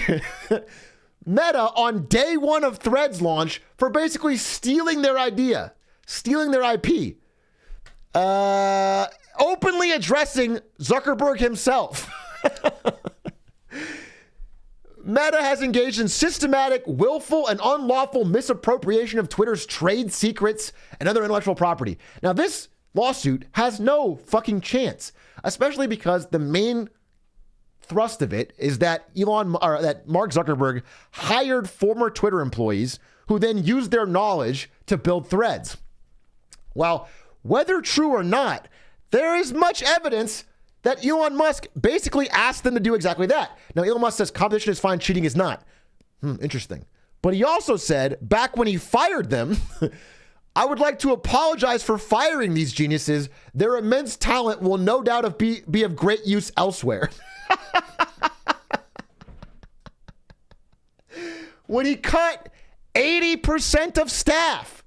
Meta on day one of Threads launch for basically stealing their idea, stealing their IP, openly addressing Zuckerberg himself. Meta has engaged in systematic, willful, and unlawful misappropriation of Twitter's trade secrets and other intellectual property. Now, this lawsuit has no fucking chance, especially because the main thrust of it is that that Mark Zuckerberg hired former Twitter employees who then used their knowledge to build Threads. Well, whether true or not, There is much evidence that Elon Musk basically asked them to do exactly that. Now, Elon Musk says competition is fine, cheating is not. Interesting. But he also said, back when he fired them, I would like to apologize for firing these geniuses. Their immense talent will no doubt be of great use elsewhere. When he cut 80% of staff.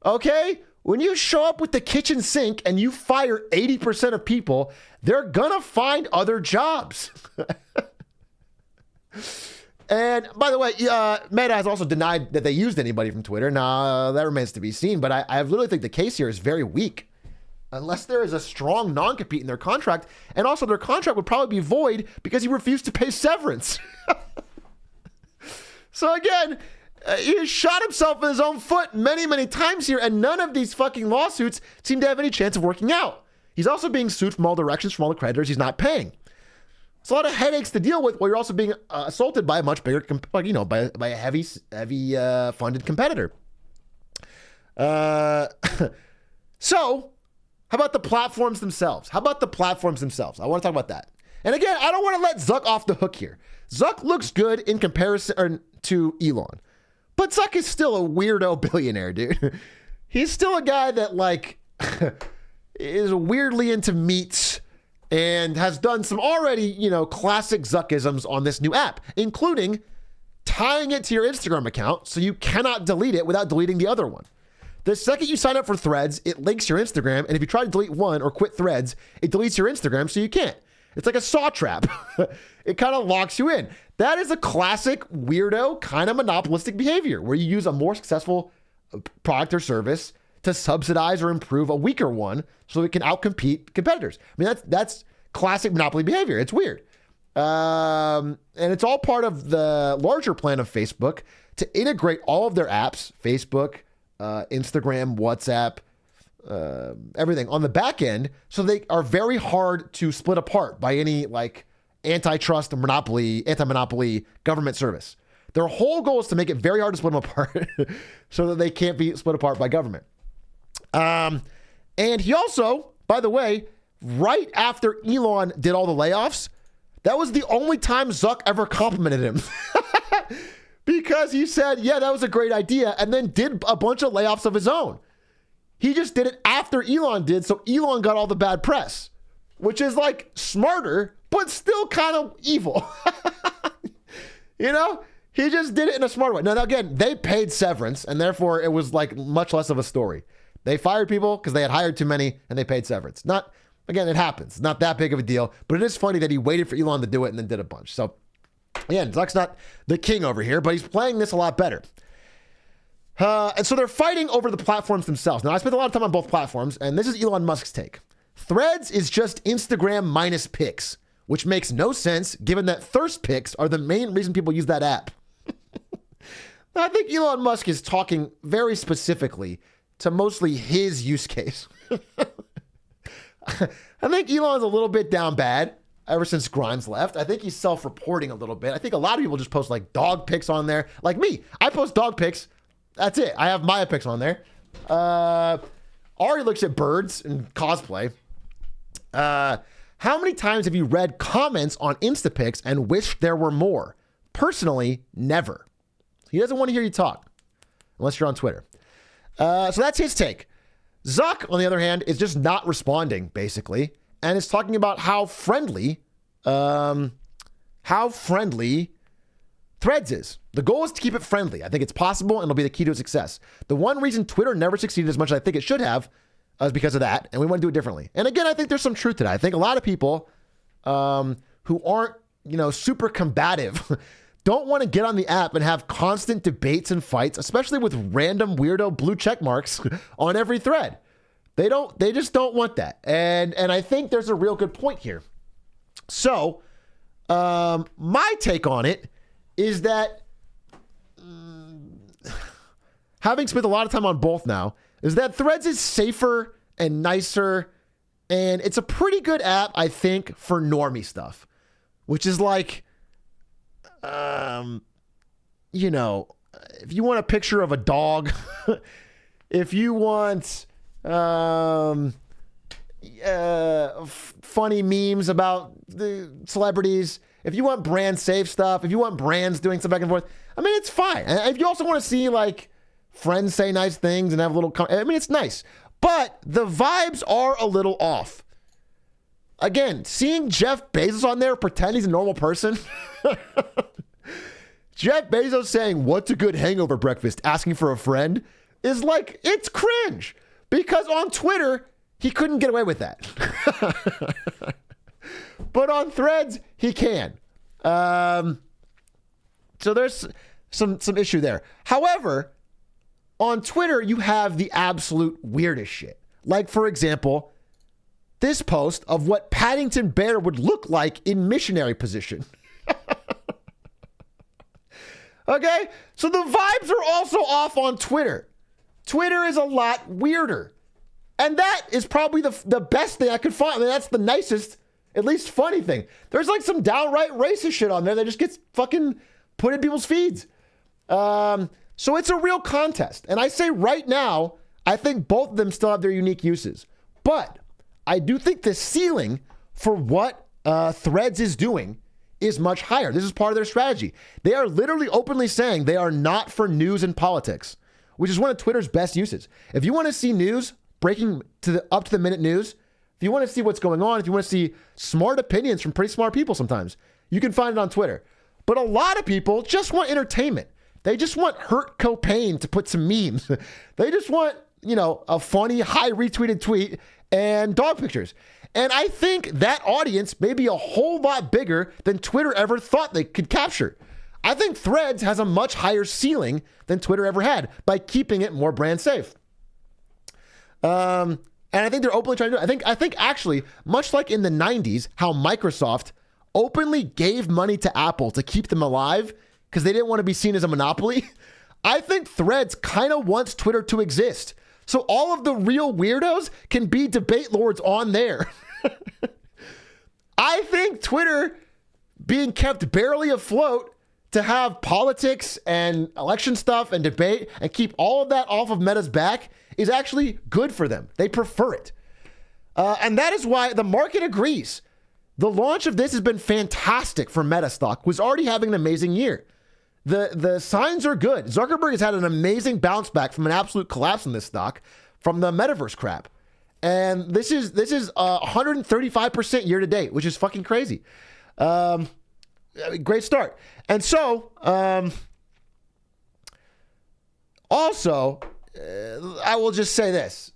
Okay? When you show up with the kitchen sink and you fire 80% of people, they're gonna find other jobs. And by the way, Meta has also denied that they used anybody from Twitter. Now, that remains to be seen, but I literally think the case here is very weak. Unless there is a strong non-compete in their contract, and also their contract would probably be void because he refused to pay severance. So again, he shot himself in his own foot many, many times here, and none of these fucking lawsuits seem to have any chance of working out. He's also being sued from all directions from all the creditors he's not paying. It's a lot of headaches to deal with while you're also being assaulted by a much bigger, by a heavy funded competitor. So, how about the platforms themselves? I want to talk about that. And again, I don't want to let ZUCK off the hook here. ZUCK looks good in comparison to Elon. But ZUCK is still a weirdo billionaire, dude. He's still a guy that, like, is weirdly into meats and has done some already, classic Zuckisms on this new app, including tying it to your Instagram account so you cannot delete it without deleting the other one. The second you sign up for Threads, it links your Instagram, and if you try to delete one or quit Threads, it deletes your Instagram so you can't. It's like a saw trap. It kind of locks you in. That is a classic weirdo kind of monopolistic behavior where you use a more successful product or service to subsidize or improve a weaker one so it can outcompete competitors. I mean, that's classic monopoly behavior. It's weird. And it's all part of the larger plan of Facebook to integrate all of their apps, Facebook, Instagram, WhatsApp, everything on the back end, so they are very hard to split apart by any like antitrust and anti-monopoly government service. Their whole goal is to make it very hard to split them apart so that they can't be split apart by government. And he also, by the way, right after Elon did all the layoffs, that was the only time Zuck ever complimented him. Because he said, yeah, that was a great idea, and then did a bunch of layoffs of his own. He just did it after Elon did, so Elon got all the bad press, which is like smarter, but still kind of evil. He just did it in a smart way. Now, again, they paid severance, and therefore it was like much less of a story. They fired people because they had hired too many, and they paid severance. Again, it happens. Not that big of a deal, but it is funny that he waited for Elon to do it and then did a bunch. So, again, Zuck's not the king over here, but he's playing this a lot better. And so they're fighting over the platforms themselves. Now, I spent a lot of time on both platforms, and this is Elon Musk's take. Threads is just Instagram minus pics, which makes no sense given that thirst pics are the main reason people use that app. I think Elon Musk is talking very specifically to mostly his use case. I think Elon's a little bit down bad ever since Grimes left. I think he's self-reporting a little bit. I think a lot of people just post like dog pics on there. Like me, I post dog pics. That's it. I have Maya pics on there. Ari looks at birds and cosplay. How many times have you read comments on Instapics and wished there were more? Personally, never. He doesn't want to hear you talk unless you're on Twitter. So that's his take. Zuck, on the other hand, is just not responding, basically, and is talking about how friendly Threads is. The goal is to keep it friendly. I think it's possible, and it'll be the key to its success. The one reason Twitter never succeeded as much as I think it should have is because of that, and we want to do it differently. And again, I think there's some truth to that. I think a lot of people who aren't, super combative don't want to get on the app and have constant debates and fights, especially with random weirdo blue check marks on every thread. They just don't want that. And I think there's a real good point here. So, my take on it is that having spent a lot of time on both now, is that Threads is safer and nicer, and it's a pretty good app, I think, for normie stuff, which is like, if you want a picture of a dog, if you want, funny memes about the celebrities, if you want brand safe stuff, if you want brands doing stuff back and forth, I mean, it's fine. And if you also want to see like friends say nice things and have a little, I mean, it's nice. But the vibes are a little off. Again, seeing Jeff Bezos on there pretend he's a normal person. Jeff Bezos saying, "What's a good hangover breakfast?" asking for a friend is like, it's cringe. Because on Twitter, he couldn't get away with that. But on Threads, he can. So there's some issue there. However, on Twitter, you have the absolute weirdest shit. Like, for example, this post of what Paddington Bear would look like in missionary position. Okay? So the vibes are also off on Twitter. Twitter is a lot weirder. And that is probably the best thing I could find. I mean, that's the nicest, at least funny thing. There's like some downright racist shit on there that just gets fucking put in people's feeds. So it's a real contest. And I say right now, I think both of them still have their unique uses. But I do think the ceiling for what Threads is doing is much higher. This is part of their strategy. They are literally openly saying they are not for news and politics, which is one of Twitter's best uses. If you want to see news breaking to the up to the minute news, if you want to see what's going on, if you want to see smart opinions from pretty smart people sometimes, you can find it on Twitter. But a lot of people just want entertainment. They just want Hurt Copain to put some memes. They just want, you know, a funny, high retweeted tweet and dog pictures. And I think that audience may be a whole lot bigger than Twitter ever thought they could capture. I think Threads has a much higher ceiling than Twitter ever had by keeping it more brand safe. And I think they're openly trying to do it. I think actually, much like in the 90s, how Microsoft openly gave money to Apple to keep them alive because they didn't want to be seen as a monopoly. I think Threads kind of wants Twitter to exist. So all of the real weirdos can be debate lords on there. I think Twitter being kept barely afloat to have politics and election stuff and debate and keep all of that off of Meta's back is actually good for them. They prefer it. And that is why the market agrees. The launch of this has been fantastic for Meta stock, who's already having an amazing year. The signs are good. Zuckerberg has had an amazing bounce back from an absolute collapse in this stock from the metaverse crap. And this is 135% year to date, which is fucking crazy. Great start. And so, also, I will just say this.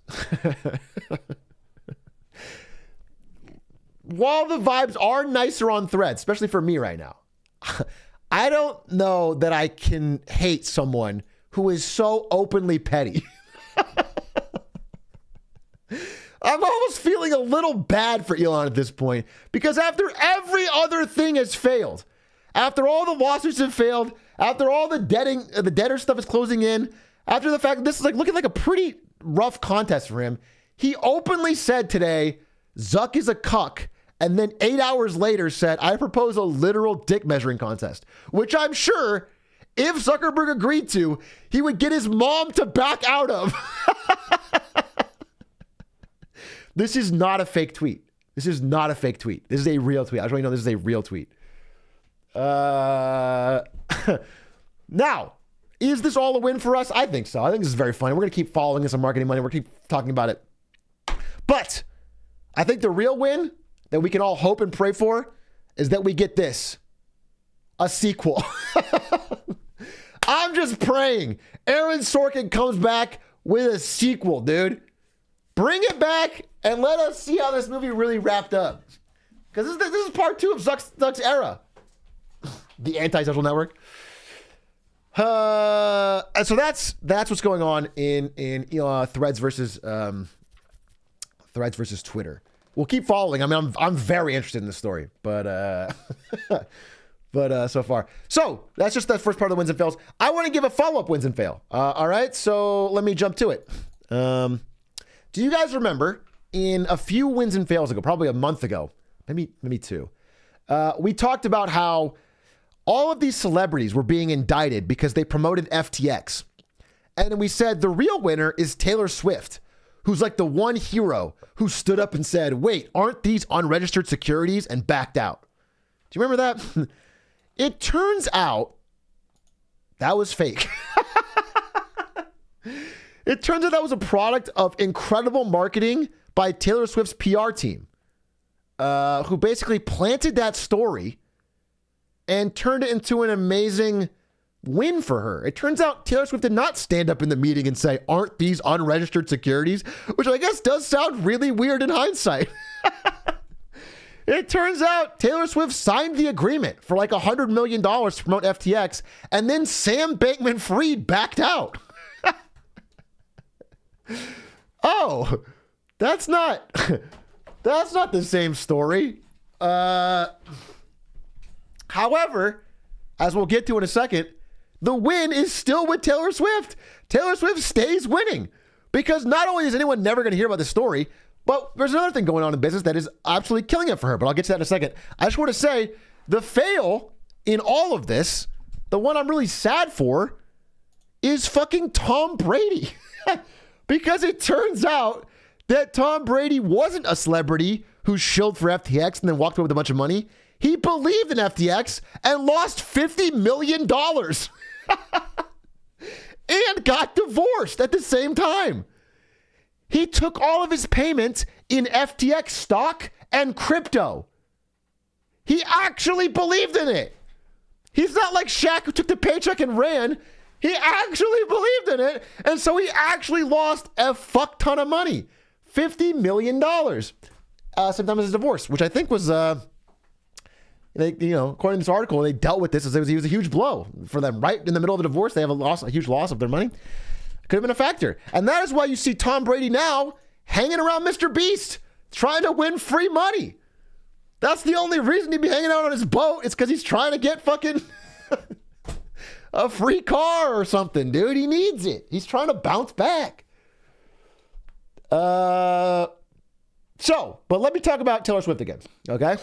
While the vibes are nicer on Threads, especially for me right now, I don't know that I can hate someone who is so openly petty. I'm almost feeling a little bad for Elon at this point because after every other thing has failed, after all the lawsuits have failed, after all the debtor stuff is closing in, after the fact that this is like looking like a pretty rough contest for him, he openly said today, Zuck is a cuck. And then 8 hours later said, I propose a literal dick measuring contest, which I'm sure if Zuckerberg agreed to, he would get his mom to back out of. This is not a fake tweet. This is not a fake tweet. This is a real tweet. I just want you to know this is a real tweet. Now, is this all a win for us? I think so. I think this is very funny. We're going to keep following this on Marketing Money. We're going to keep talking about it. But I think the real win that we can all hope and pray for is that we get this, a sequel. I'm just praying Aaron Sorkin comes back with a sequel, dude. Bring it back and let us see how this movie really wrapped up. Because this is part 2 of Zuck's era. The anti-social network. And so that's what's going on in Threads versus Twitter. We'll keep following. I mean, I'm very interested in this story, but so far. So that's just the first part of the wins and fails. I want to give a follow-up wins and fail. All right, so let me jump to it. Do you guys remember in a few wins and fails ago, probably a month ago, maybe 2, we talked about how all of these celebrities were being indicted because they promoted FTX. And we said the real winner is Taylor Swift, who's like the one hero who stood up and said, wait, aren't these unregistered securities, and backed out. Do you remember that? It turns out that was fake. It turns out that was a product of incredible marketing by Taylor Swift's PR team, who basically planted that story and turned it into an amazing win for her. It turns out Taylor Swift did not stand up in the meeting and say, aren't these unregistered securities? Which I guess does sound really weird in hindsight. It turns out Taylor Swift signed the agreement for like $100 million to promote FTX, and then Sam Bankman-Fried backed out. Oh, that's not the same story. However, as we'll get to in a second, the win is still with Taylor Swift. Taylor Swift stays winning because not only is anyone never going to hear about this story, but there's another thing going on in business that is absolutely killing it for her. But I'll get to that in a second. I just want to say the fail in all of this, the one I'm really sad for, is fucking Tom Brady. Because it turns out that Tom Brady wasn't a celebrity who shilled for FTX and then walked away with a bunch of money. He believed in FTX and lost $50 million and got divorced at the same time. He took all of his payments in FTX stock and crypto. He actually believed in it. He's not like Shaq who took the paycheck and ran. He actually believed in it, and so he actually lost a fuck ton of money. $50 million. Sometimes his divorce, which I think was, according to this article, they dealt with this as it was a huge blow for them. Right in the middle of a divorce, they have a huge loss of their money. Could have been a factor. And that is why you see Tom Brady now hanging around Mr. Beast, trying to win free money. That's the only reason he'd be hanging out on his boat. It's because he's trying to get fucking a free car or something, dude. He needs it. He's trying to bounce back. But let me talk about Taylor Swift again, okay?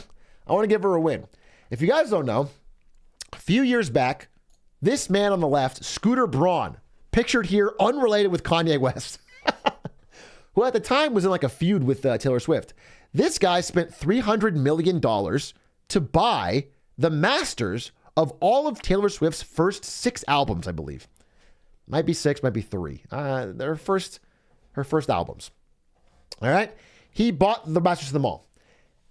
I want to give her a win. If you guys don't know, a few years back, this man on the left, Scooter Braun, pictured here, unrelated with Kanye West, who at the time was in like a feud with Taylor Swift. This guy spent $300 million to buy the masters of all of Taylor Swift's first 6 albums, I believe. Might be 6, might be 3. Her first albums. All right? He bought the masters of them all.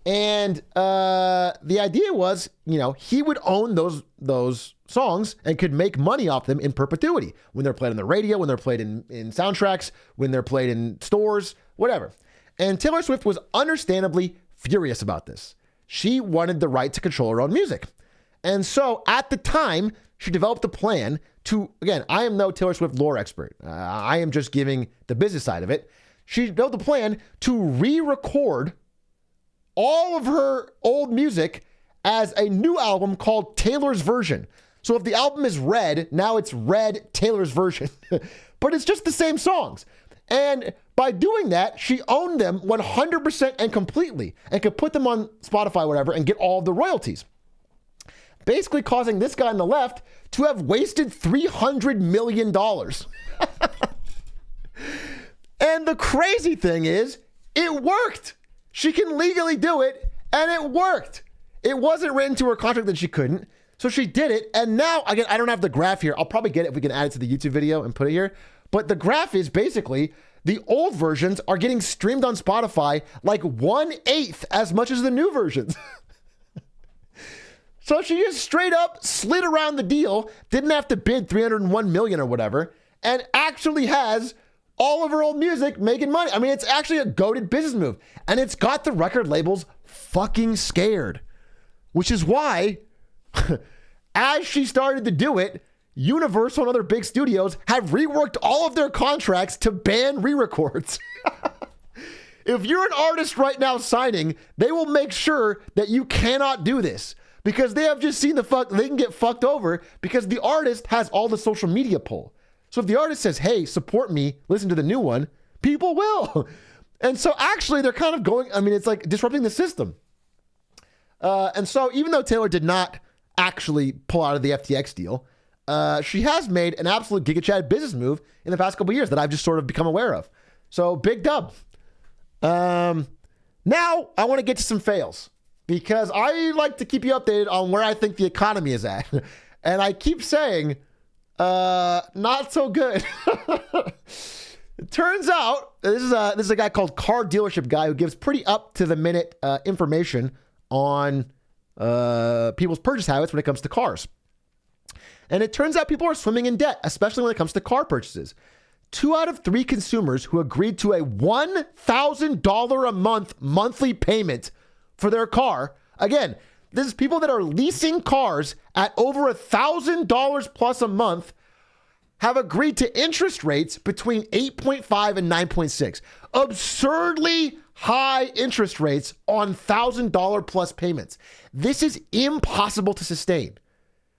And the idea was, he would own those songs and could make money off them in perpetuity. When they're played on the radio, when they're played in soundtracks, when they're played in stores, whatever. And Taylor Swift was understandably furious about this. She wanted the right to control her own music. And so at the time, she developed a plan to, again, I am no Taylor Swift lore expert. I am just giving the business side of it. She developed a plan to re-record all of her old music as a new album called Taylor's Version. So if the album is Red, now it's Red Taylor's Version. But it's just the same songs. And by doing that, she owned them 100% and completely and could put them on Spotify, whatever, and get all of the royalties. Basically causing this guy on the left to have wasted $300 million. And the crazy thing is, it worked. She can legally do it, and it worked. It wasn't written to her contract that she couldn't, so she did it. And now, again, I don't have the graph here. I'll probably get it if we can add it to the YouTube video and put it here. But the graph is basically the old versions are getting streamed on Spotify like 1/8 as much as the new versions. So she just straight up slid around the deal, didn't have to bid $301 million or whatever, and actually has all of her old music making money. I mean, it's actually a goated business move. And it's got the record labels fucking scared. Which is why, as she started to do it, Universal and other big studios have reworked all of their contracts to ban re-records. If you're an artist right now signing, they will make sure that you cannot do this. Because they have just seen they can get fucked over because the artist has all the social media pull. So if the artist says, hey, support me, listen to the new one, people will. And so actually they're kind of going, it's like disrupting the system. And so even though Taylor did not actually pull out of the FTX deal, she has made an absolute giga chad business move in the past couple of years that I've just sort of become aware of. So big dub. Now I want to get to some fails because I like to keep you updated on where I think the economy is at. And I keep saying, not so good. It turns out this is a guy called Car Dealership Guy who gives pretty up to the minute information on people's purchase habits when it comes to cars. And it turns out people are swimming in debt, especially when it comes to car purchases. 2 out of 3 consumers who agreed to a $1,000 a month monthly payment for their car. Again, this is people that are leasing cars at over $1,000 plus a month have agreed to interest rates between 8.5 and 9.6. Absurdly high interest rates on $1,000 plus payments. This is impossible to sustain.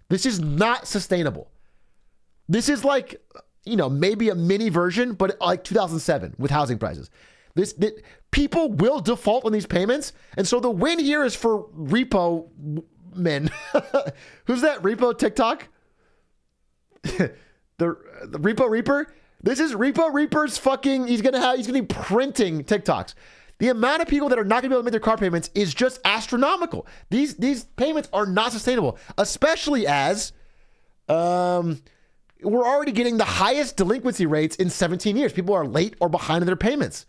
This is not sustainable. This is like, maybe a mini version, but like 2007 with housing prices. People will default on these payments. And so the win here is for repo men. Who's that repo TikTok? the Repo Reaper. This is Repo Reaper's fucking, he's going to be printing TikToks. The amount of people that are not going to be able to make their car payments is just astronomical. These payments are not sustainable, especially as we're already getting the highest delinquency rates in 17 years. People are late or behind in their payments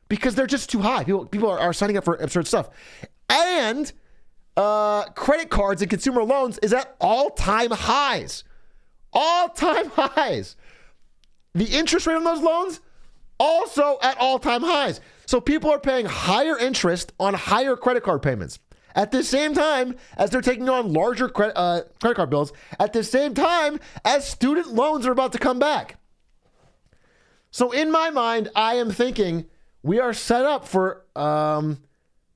because they're just too high. People are signing up for absurd stuff. And credit cards and consumer loans is at all-time highs. All-time highs. The interest rate on those loans also at all-time highs. So people are paying higher interest on higher credit card payments at the same time as they're taking on larger credit card bills, at the same time as student loans are about to come back. So in my mind, I am thinking we are set up for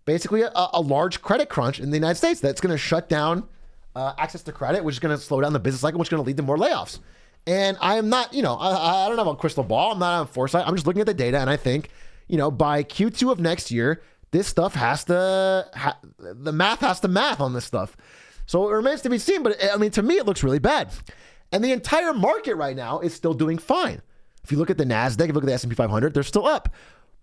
basically a large credit crunch in the United States that's going to shut down access to credit, which is going to slow down the business cycle, which is going to lead to more layoffs. And I am not, I don't have a crystal ball. I'm not on foresight. I'm just looking at the data, and I think, by Q2 of next year, this stuff the math has to math on this stuff. So it remains to be seen. But to me, it looks really bad. And the entire market right now is still doing fine. If you look at the NASDAQ, if you look at the S&P 500, they're still up.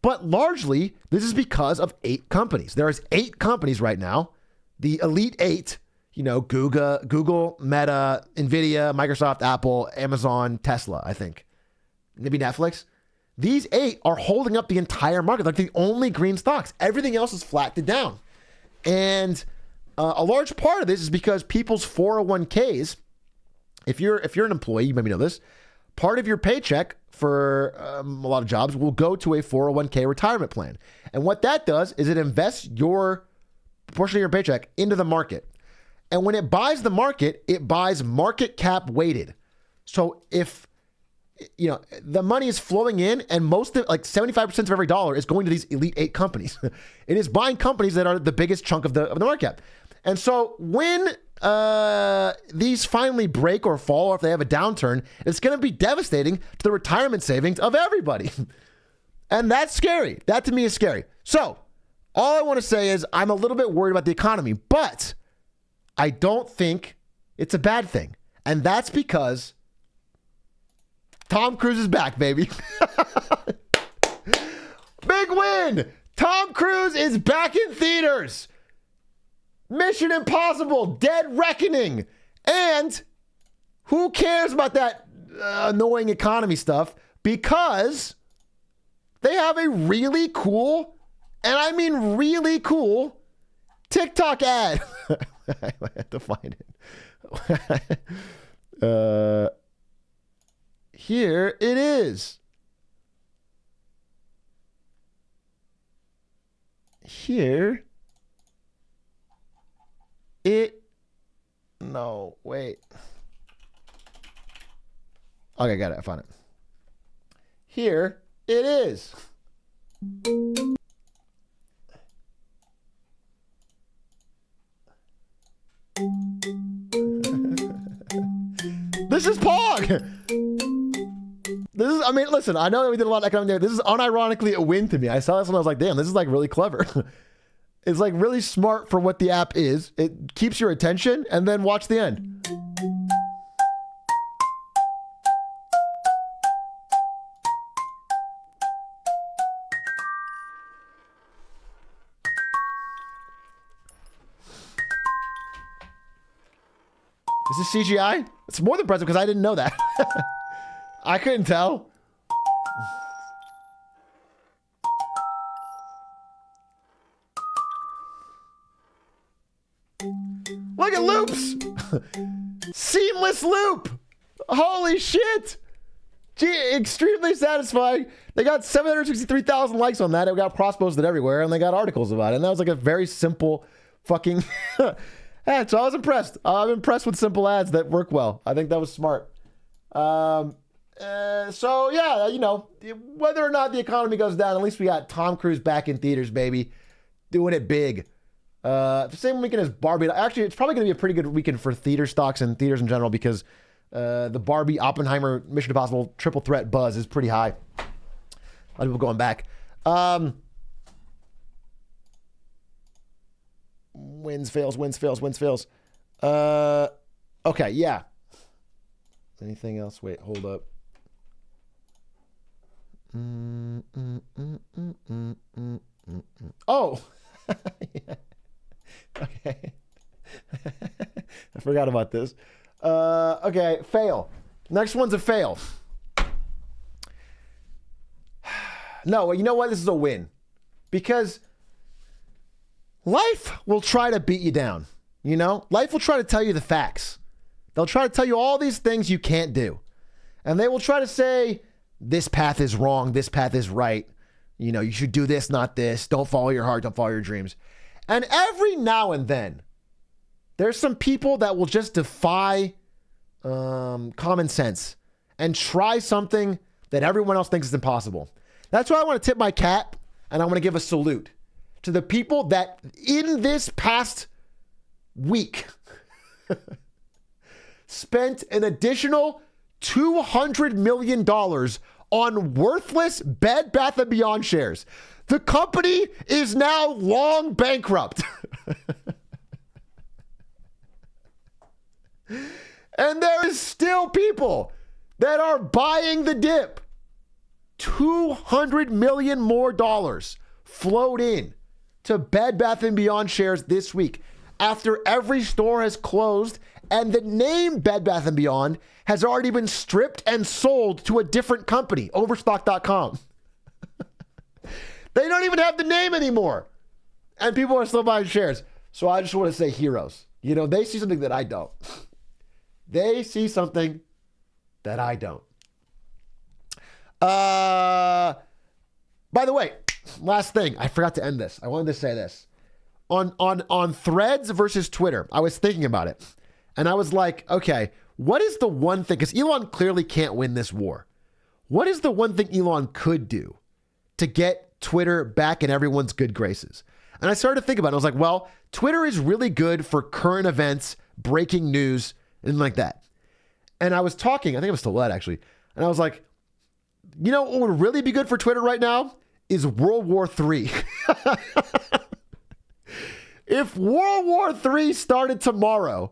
But largely, this is because of 8 companies. There is 8 companies right now, the elite 8, Google, Meta, Nvidia, Microsoft, Apple, Amazon, Tesla, I think. Maybe Netflix. These 8 are holding up the entire market, like the only green stocks. Everything else is flattened down. And a large part of this is because people's 401ks, if you're an employee, you maybe know this, part of your paycheck for a lot of jobs will go to a 401k retirement plan. And what that does is it invests your portion of your paycheck into the market. And when it buys the market, it buys market cap weighted. So if the money is flowing in, and most of 75% of every dollar is going to these elite 8 companies. It is buying companies that are the biggest chunk of the market cap. And so when these finally break or fall, or if they have a downturn, it's going to be devastating to the retirement savings of everybody. And that's scary. That to me is scary. So all I want to say is I'm a little bit worried about the economy, but I don't think it's a bad thing. And that's because Tom Cruise is back, baby. Big win. Tom Cruise is back in theaters. Mission Impossible, Dead Reckoning. And who cares about that annoying economy stuff? Because they have a really cool, and I mean really cool, TikTok ad. I have to find it. Here it is. Here it. No, wait. Okay, got it. I found it. Here it is. This is Pog. This is, listen, I know that we did a lot of economic data. This is unironically a win to me. I saw this and I was like, damn, this is really clever. It's really smart for what the app is. It keeps your attention, and then watch the end. Is this CGI? It's more than impressive because I didn't know that. I couldn't tell. Look at loops. Seamless loop. Holy shit. Gee, extremely satisfying. They got 763,000 likes on that. It got cross-posted everywhere, and they got articles about it. And that was like a very simple fucking ad. So I was impressed. I'm impressed with simple ads that work well. I think that was smart. So yeah, you know, whether or not the economy goes down, at least we got Tom Cruise back in theaters, baby, doing it big. The same weekend as Barbie. Actually, it's probably going to be a pretty good weekend for theater stocks and theaters in general because the Barbie, Oppenheimer, Mission Impossible triple threat buzz is pretty high. A lot of people going back. Wins, fails. Okay, yeah. Anything else? Wait, hold up. Oh! Yeah. Okay. I forgot about this. Okay, fail. Next one's a fail. No, you know what? This is a win. Because life will try to beat you down. You know? Life will try to tell you the facts. They'll try to tell you all these things you can't do. And they will try to say, this path is wrong, this path is right. You know, you should do this, not this. Don't follow your heart, don't follow your dreams. And every now and then, there's some people that will just defy common sense and try something that everyone else thinks is impossible. That's why I want to tip my cap and I want to give a salute to the people that in this past week spent an additional $200 million on worthless Bed Bath & Beyond shares. The company is now long bankrupt. And there is still people that are buying the dip. $200 million more dollars flowed in to Bed Bath & Beyond shares this week after every store has closed and the name Bed Bath & Beyond has already been stripped and sold to a different company, Overstock.com. They don't even have the name anymore. And people are still buying shares. So I just want to say heroes. You know, they see something that I don't. They see something that I don't. By the way, last thing. I forgot to end this. I wanted to say this. On Threads versus Twitter, I was thinking about it. And I was like, okay, what is the one thing? Because Elon clearly can't win this war. What is the one thing Elon could do to get Twitter back in everyone's good graces? And I started to think about it. I was like, well, Twitter is really good for current events, breaking news, and like that. And I was talking, I think it was to Led actually. And I was like, you know what would really be good for Twitter right now is World War III. If World War III started tomorrow,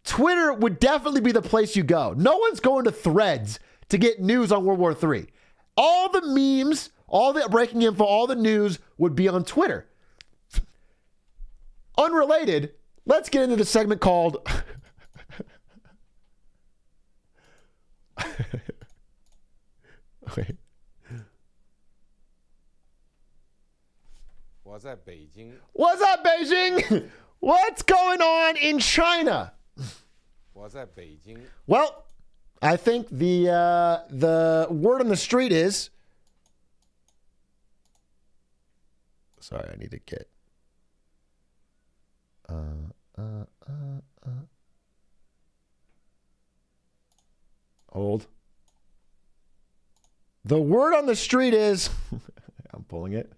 Twitter would definitely be the place you go. No one's going to Threads to get news on World War III. All the memes, all the breaking info, all the news would be on Twitter. Unrelated, let's get into the segment called... Wait. What's up, Beijing? What's up, Beijing? What's going on in China? What's up, Beijing? Well, I think the word on the street is... Sorry, I need to get... Hold. The word on the street is... I'm pulling it.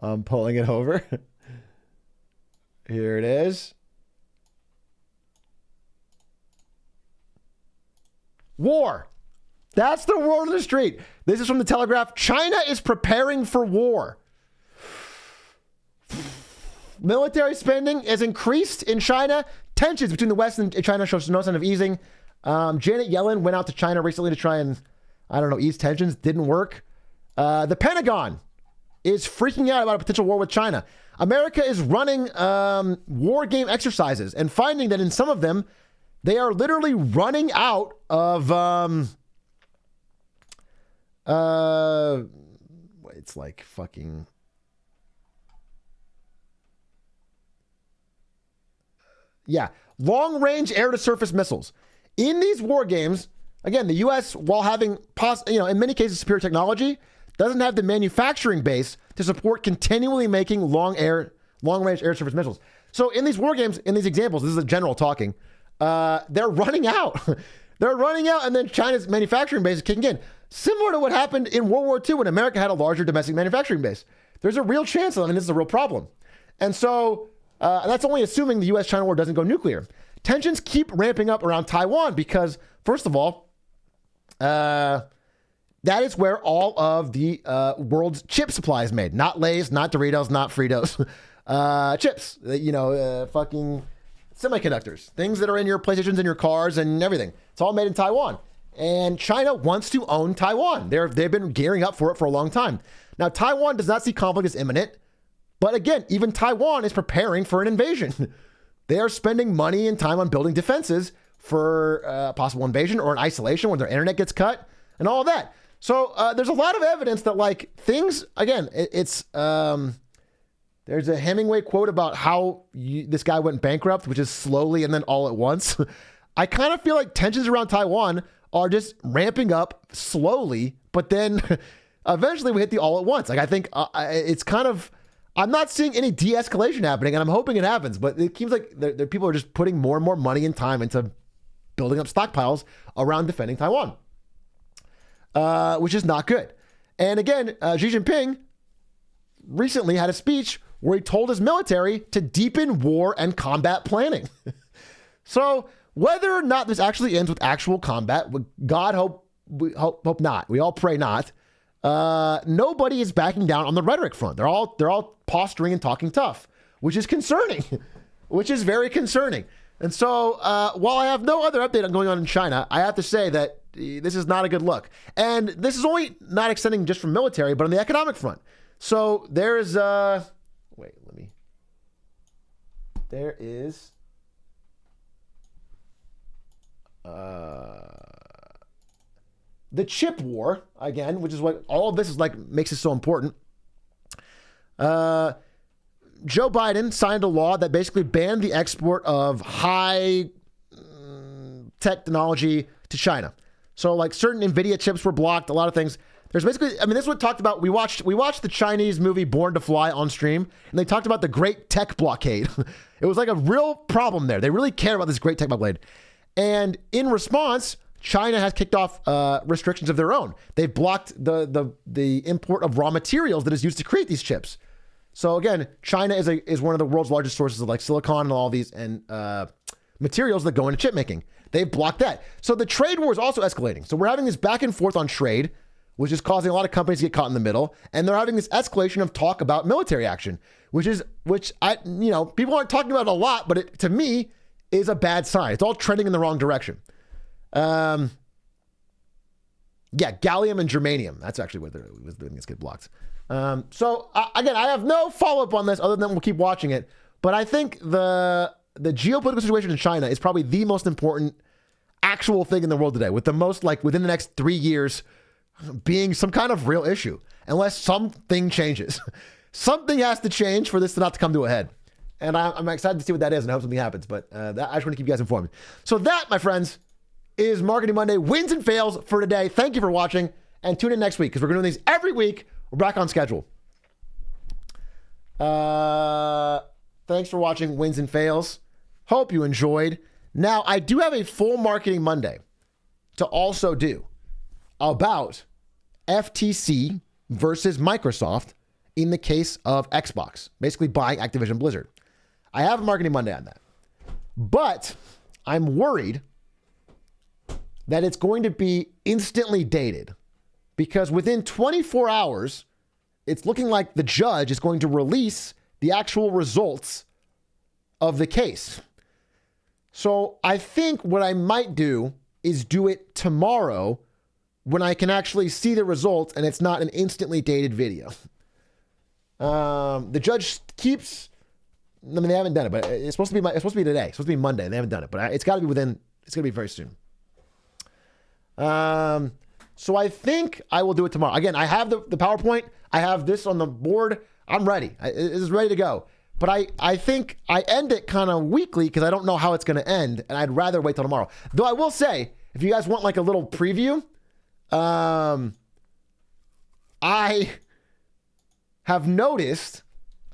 I'm pulling it over. Here it is. War. That's the word on the street. This is from the Telegraph. China is preparing for war. Military spending has increased in China. Tensions between the West and China show no sign of easing. Janet Yellen went out to China recently to try and, I don't know, ease tensions. Didn't work. The Pentagon is freaking out about a potential war with China. America is running war game exercises and finding that in some of them, They are literally running out of it's like fucking long-range air-to-surface missiles. In these war games, again, the U.S., while having in many cases superior technology, doesn't have the manufacturing base to support continually making long-range air-to-surface missiles. So in these war games, in these examples, this is a general talking, they're running out. They're running out, and then China's manufacturing base is kicking in. Similar to what happened in World War II when America had a larger domestic manufacturing base. There's a real chance, this is a real problem. And so that's only assuming the U.S.-China war doesn't go nuclear. Tensions keep ramping up around Taiwan because, first of all, that is where all of the world's chip supply is made. Not Lay's, not Doritos, not Fritos. Chips, fucking semiconductors, things that are in your PlayStations and your cars and everything. It's all made in Taiwan. And China wants to own Taiwan. They've been gearing up for it for a long time. Now, Taiwan does not see conflict as imminent. But again, even Taiwan is preparing for an invasion. They are spending money and time on building defenses for a possible invasion or an isolation when their internet gets cut and all of that. So there's a lot of evidence that things, again, there's a Hemingway quote about how this guy went bankrupt, which is slowly and then all at once. I kind of feel like tensions around Taiwan are just ramping up slowly, but then eventually we hit the all at once. I think it's kind of, I'm not seeing any de-escalation happening, and I'm hoping it happens, but it seems like people are just putting more and more money and time into building up stockpiles around defending Taiwan, which is not good. And again, Xi Jinping recently had a speech where he told his military to deepen war and combat planning. So whether or not this actually ends with actual combat, God hope not. We all pray not. Nobody is backing down on the rhetoric front. They're all posturing and talking tough, which is concerning, which is very concerning. And so while I have no other update on going on in China, I have to say that this is not a good look. And this is only not extending just from military, but on the economic front. So there's there is the chip war, again, which is what all of this is makes it so important. Joe Biden signed a law that basically banned the export of high technology to China. So certain NVIDIA chips were blocked, a lot of things. There's basically, this is what talked about. We watched the Chinese movie Born to Fly on stream, and they talked about the Great Tech Blockade. It was a real problem there. They really care about this Great Tech Blockade. And in response, China has kicked off restrictions of their own. They've blocked the import of raw materials that is used to create these chips. So again, China is one of the world's largest sources of silicon and all these and materials that go into chip making. They've blocked that. So the trade war is also escalating. So we're having this back and forth on trade, which is causing a lot of companies to get caught in the middle. And they're having this escalation of talk about military action, which people aren't talking about it a lot, but it, to me, is a bad sign. It's all trending in the wrong direction. Gallium and germanium. That's actually what was doing this get blocked. So again, I have no follow-up on this other than we'll keep watching it. But I think the geopolitical situation in China is probably the most important actual thing in the world today, with the most within the next 3 years being some kind of real issue, unless something changes. Something has to change for this to not to come to a head. And I'm excited to see what that is, and I hope something happens. But I just want to keep you guys informed. So that, my friends, is Marketing Monday wins and fails for today. Thank you for watching, and tune in next week because we're going to do these every week. We're back on schedule. Thanks for watching Wins and Fails. Hope you enjoyed. Now, I do have a full Marketing Monday to also do about FTC versus Microsoft in the case of Xbox, basically buying Activision Blizzard. I have a Marketing Monday on that. But I'm worried that it's going to be instantly dated because within 24 hours, it's looking like the judge is going to release the actual results of the case. So I think what I might do is do it tomorrow when I can actually see the results and it's not an instantly dated video. The judge keeps I mean, they haven't done it, but it's supposed to be today. It's supposed to be Monday. They haven't done it, but it's got to be within. It's going to be very soon. So I think I will do it tomorrow. Again, I have the PowerPoint. I have this on the board. I'm ready. It is ready to go. But I think I end it kind of weekly because I don't know how it's going to end, and I'd rather wait till tomorrow. Though I will say, if you guys want like a little preview, I have noticed.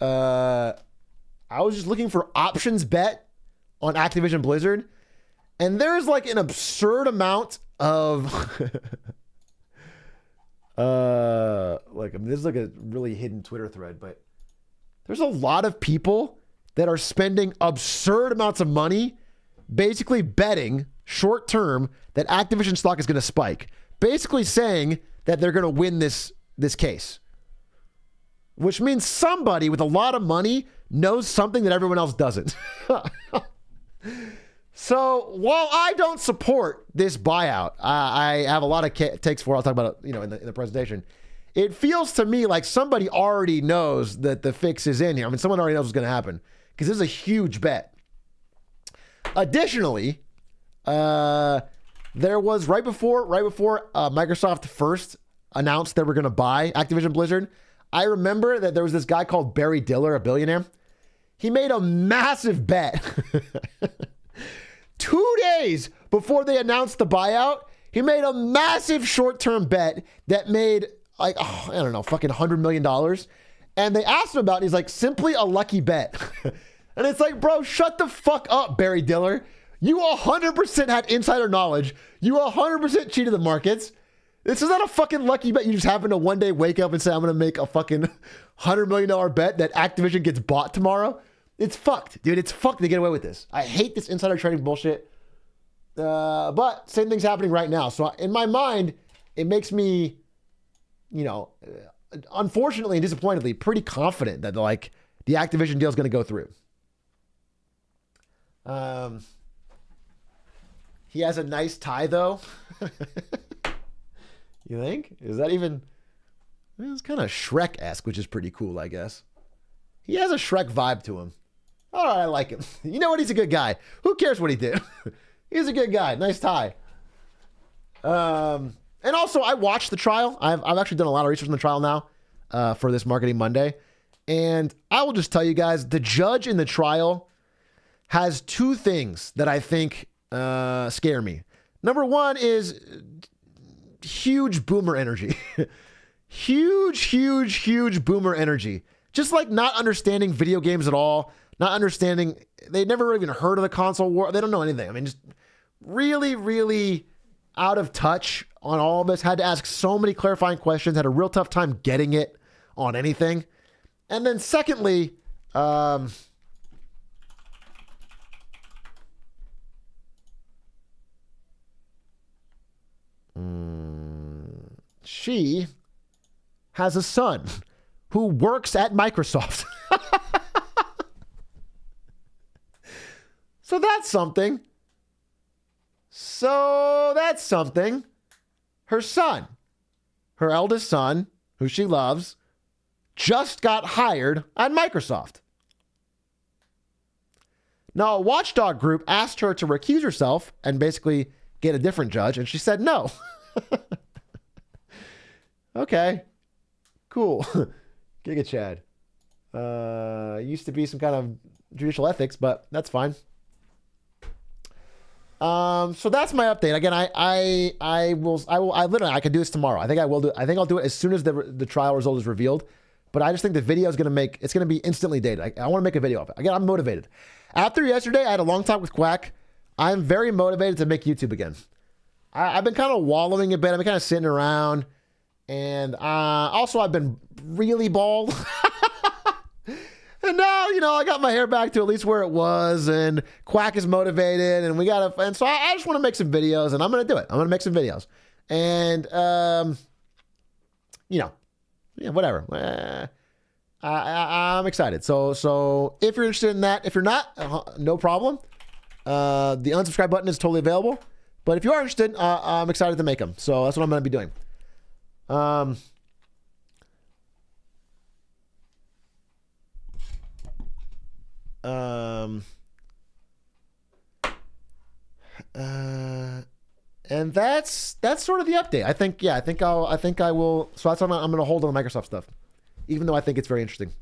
I was just looking for options bet on Activision Blizzard, and there's like an absurd amount of like, I mean, this is like a really hidden Twitter thread, but there's a lot of people that are spending absurd amounts of money basically betting short term that Activision stock is going to spike, basically saying that they're going to win this case, which means somebody with a lot of money knows something that everyone else doesn't. So while I don't support this buyout, I have a lot of takes for it. I'll talk about it, in the presentation. It feels to me like somebody already knows that the fix is in here. I mean, someone already knows what's going to happen because this is a huge bet. Additionally, there was right before Microsoft first announced they were going to buy Activision Blizzard, I remember that there was this guy called Barry Diller, a billionaire. He made a massive bet 2 days before they announced the buyout. He made a massive short-term bet that made like, I don't know, fucking $100 million. And they asked him about it. He's like, simply a lucky bet. And it's like, bro, shut the fuck up, Barry Diller. You 100% had insider knowledge. You 100% cheated the markets. This is not a fucking lucky bet. You just happen to one day wake up and say, I'm going to make a fucking $100 million bet that Activision gets bought tomorrow. It's fucked, dude. It's fucked to get away with this. I hate this insider trading bullshit. But same thing's happening right now. So in my mind, it makes me, unfortunately and disappointedly, pretty confident that like the Activision deal is going to go through. He has a nice tie though. You think? Is that even... It's kind of Shrek-esque, which is pretty cool, I guess. He has a Shrek vibe to him. All right, I like him. You know what? He's a good guy. Who cares what he did? He's a good guy. Nice tie. And also, I watched the trial. I've actually done a lot of research on the trial now for this Marketing Monday. And I will just tell you guys, the judge in the trial has two things that I think scare me. Number one is... huge boomer energy. huge boomer energy. Just like not understanding video games at all, not understanding, they never even heard of the console war. They don't know anything. I mean, just really out of touch on all of this. Had to ask so many clarifying questions, had a real tough time getting it on anything. And then secondly, she has a son who works at Microsoft. So that's something. Her son, her eldest son, who she loves, just got hired at Microsoft. Now, a watchdog group asked her to recuse herself and basically get a different judge, and she said no. Okay, cool. Giga Chad. Used to be some kind of judicial ethics, but that's fine. So that's my update. Again, I can do this tomorrow. I think I'll do it as soon as the trial result is revealed. But I just think the video is going to be instantly dated. I want to make a video of it. Again, I'm motivated. After yesterday, I had a long talk with Quack. I'm very motivated to make YouTube again. I've been kind of wallowing a bit. I've been kind of sitting around. And also, I've been really bald. And now, I got my hair back to at least where it was. And Quack is motivated. And so I just want to make some videos. And I'm going to do it. I'm going to make some videos. And, whatever. I'm excited. So if you're interested in that, if you're not, no problem. The unsubscribe button is totally available. But if you are interested, I'm excited to make them. So that's what I'm going to be doing. And that's sort of the update. I think I will. So that's why I'm going to hold on the Microsoft stuff, even though I think it's very interesting.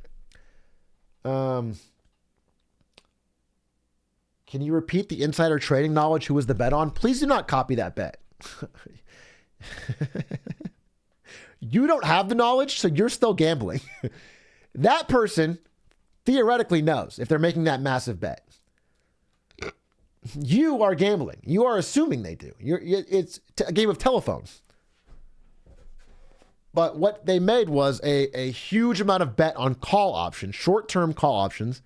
Can you repeat the insider trading knowledge? Who was the bet on? Please do not copy that bet. You don't have the knowledge, so you're still gambling. That person theoretically knows if they're making that massive bet. You are gambling. You are assuming they do. It's a game of telephone. But what they made was a huge amount of bet on call options, short-term call options,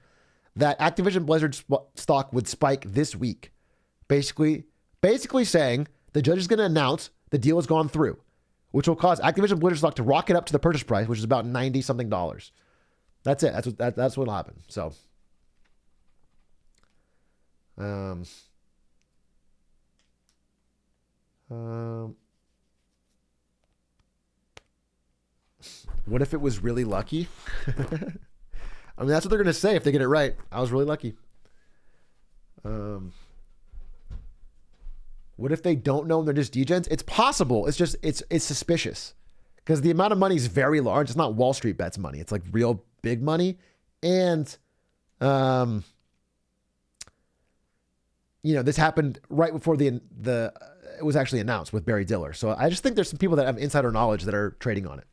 that Activision Blizzard stock would spike this week. Basically saying the judge is going to announce the deal has gone through, which will cause Activision Blizzard stock to rocket up to the purchase price, which is about $90-something. That's it. That's what'll happen. So, what if it was really lucky? I mean, that's what they're going to say if they get it right. I was really lucky. What if they don't know and they're just degens? It's possible. It's just, it's suspicious. Because the amount of money is very large. It's not Wall Street bets money. It's like real big money. And, this happened right before it was actually announced with Barry Diller. So I just think there's some people that have insider knowledge that are trading on it.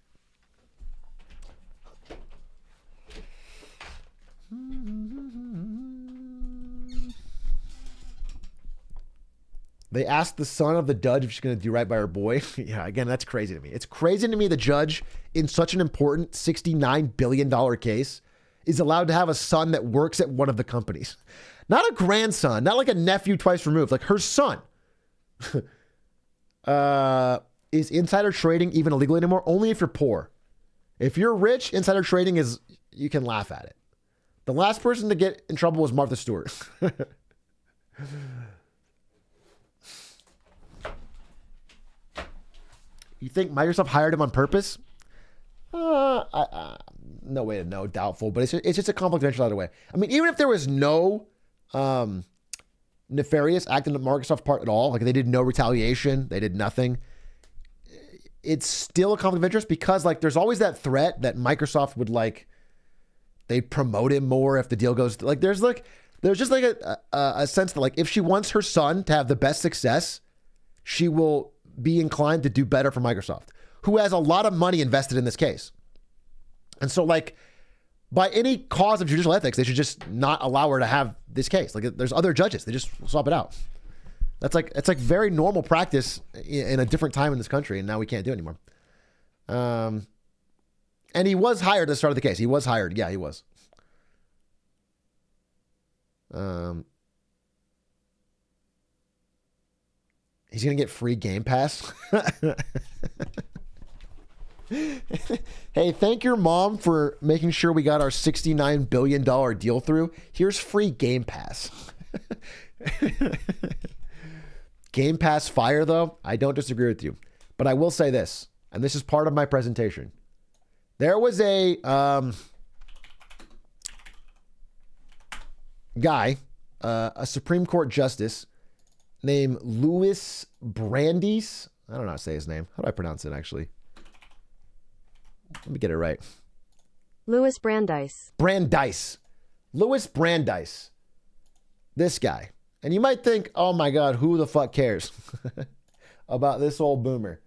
They asked the son of the judge if she's going to do right by her boy. Yeah, again, that's crazy to me. It's crazy to me the judge in such an important $69 billion case is allowed to have a son that works at one of the companies. Not a grandson, not like a nephew twice removed, like her son. Is insider trading even illegal anymore? Only if you're poor. If you're rich, insider trading you can laugh at it. The last person to get in trouble was Martha Stewart. You think Microsoft hired him on purpose? No way to know. Doubtful, but it's just a confidential other way. I mean, even if there was no nefarious act on the Microsoft part at all, like they did no retaliation, they did nothing, it's still a conflict of interest because like there's always that threat that Microsoft would they'd promote him more if the deal goes there's just a sense that like if she wants her son to have the best success, she will be inclined to do better for Microsoft, who has a lot of money invested in this case. And so like by any cause of judicial ethics, they should just not allow her to have this case. Like there's other judges, they just swap it out. It's like very normal practice in a different time in this country. And now we can't do it anymore. And he was hired at the start of the case. He was hired. Yeah, he was. He's going to get free Game Pass. Hey, thank your mom for making sure we got our $69 billion deal through. Here's free Game Pass. Game Pass fire, though. I don't disagree with you. But I will say this, and this is part of my presentation. There was a guy, a Supreme Court justice named Louis Brandeis. I don't know how to say his name. How do I pronounce it, actually? Let me get it right. Louis Brandeis. Brandeis. Louis Brandeis. This guy. And you might think, oh my God, who the fuck cares about this old boomer?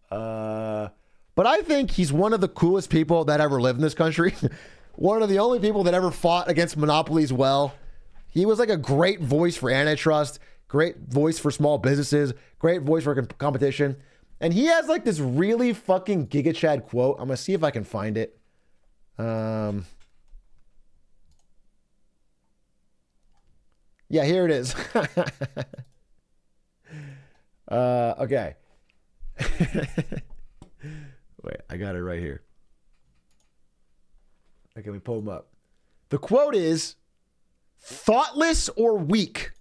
But I think he's one of the coolest people that ever lived in this country. One of the only people that ever fought against monopolies well. He was like a great voice for antitrust, great voice for small businesses, great voice for competition. And he has like this really fucking Giga Chad quote. I'm going to see if I can find it. Yeah, here it is. Okay. Wait, I got it right here. Okay, let me pull him up. The quote is, "Thoughtless or weak,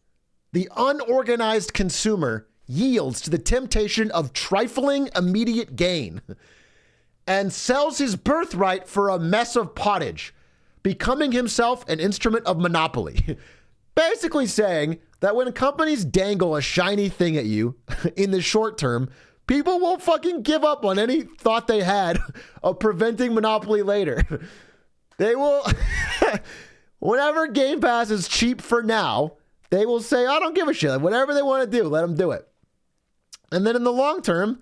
the unorganized consumer yields to the temptation of trifling immediate gain and sells his birthright for a mess of pottage. becoming himself an instrument of monopoly. Basically saying that when companies dangle a shiny thing at you in the short term, people will fucking give up on any thought they had of preventing monopoly later. They will, whenever Game Pass is cheap for now, they will say, I don't give a shit. Whatever they want to do, let them do it. And then in the long term,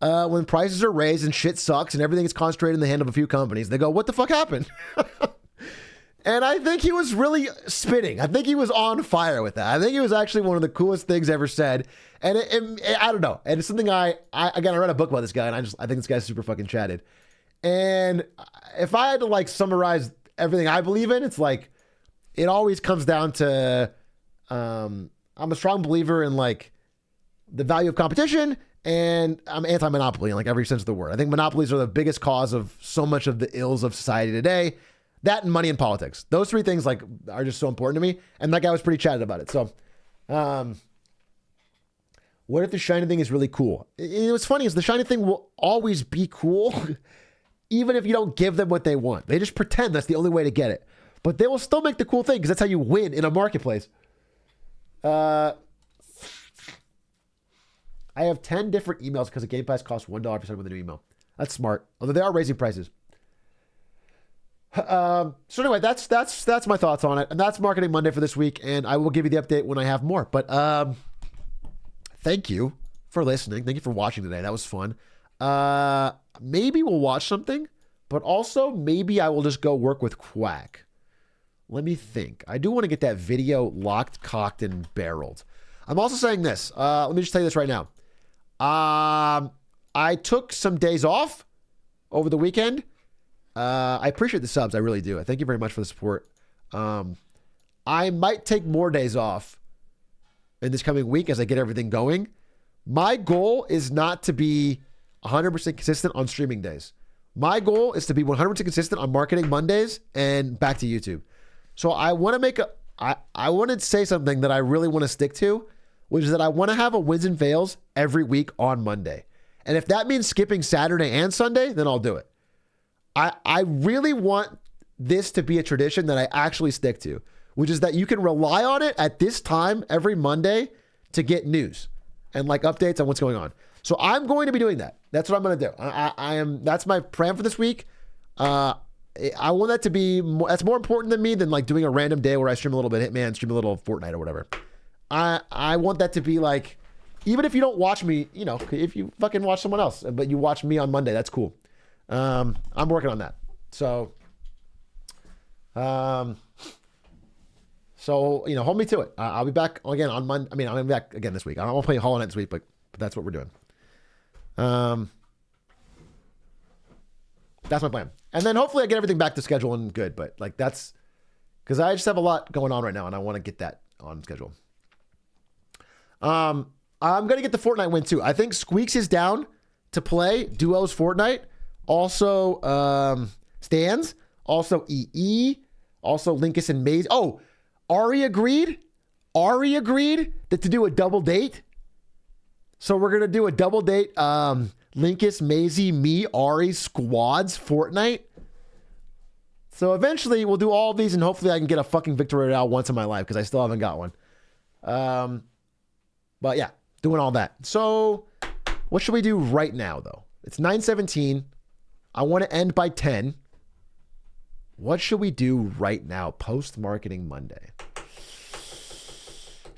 when prices are raised and shit sucks and everything is concentrated in the hand of a few companies, they go, what the fuck happened? And I think he was really spitting. I think he was on fire with that. I think it was actually one of the coolest things ever said. And I don't know. And it's something I read a book about this guy, and I think this guy's super fucking chatted. And if I had to like summarize everything I believe in, it's like, it always comes down to, I'm a strong believer in like the value of competition, and I'm anti-monopoly in like every sense of the word. I think monopolies are the biggest cause of so much of the ills of society today. That and money and politics. Those three things like are just so important to me. And that guy was pretty chatted about it. So, what if the shiny thing is really cool? What's funny is the shiny thing will always be cool, even if you don't give them what they want. They just pretend that's the only way to get it. But they will still make the cool thing because that's how you win in a marketplace. I have 10 different emails because a Game Pass costs $1 for sending with a new email. That's smart. Although they are raising prices. So anyway, that's my thoughts on it. And that's Marketing Monday for this week. And I will give you the update when I have more. But thank you for listening. Thank you for watching today. That was fun. Maybe we'll watch something. But also, maybe I will just go work with Quack. Let me think. I do want to get that video locked, cocked, and barreled. I'm also saying this. Let me just tell you this right now. I took some days off over the weekend. I appreciate the subs. I really do. Thank you very much for the support. I might take more days off in this coming week as I get everything going. My goal is not to be 100% consistent on streaming days. My goal is to be 100% consistent on Marketing Mondays and back to YouTube. So I want to I want to say something that I really want to stick to, which is that I want to have a wins and fails every week on Monday. And if that means skipping Saturday and Sunday, then I'll do it. I really want this to be a tradition that I actually stick to, which is that you can rely on it at this time every Monday to get news and like updates on what's going on. So I'm going to be doing that. That's what I'm going to do. That's my plan for this week. I want that to be more, that's more important than me than like doing a random day where I stream a little bit Hitman, stream a little Fortnite or whatever. I want that to be like, even if you don't watch me, you know, if you fucking watch someone else, but you watch me on Monday, that's cool. I'm working on that. So, you know, hold me to it. I'll be back again on Monday. I mean, I'll be back again this week. I don't want to play Hollow Knight this week, but that's what we're doing. That's my plan. And then hopefully I get everything back to schedule and good, but like that's because I just have a lot going on right now and I want to get that on schedule. I'm going to get the Fortnite win too. I think Squeaks is down to play Duos Fortnite. Also, Stans. Also, EE. Also, Linkus and Maze. Oh, Ari agreed. Ari agreed that to do a double date. So we're going to do a double date. Linkus, Maisie, me, Ari, squads, Fortnite. So eventually we'll do all of these and hopefully I can get a fucking victory royale once in my life because I still haven't got one. But yeah, doing all that. So what should we do right now though? It's 9:17. I want to end by 10. What should we do right now post Marketing Monday?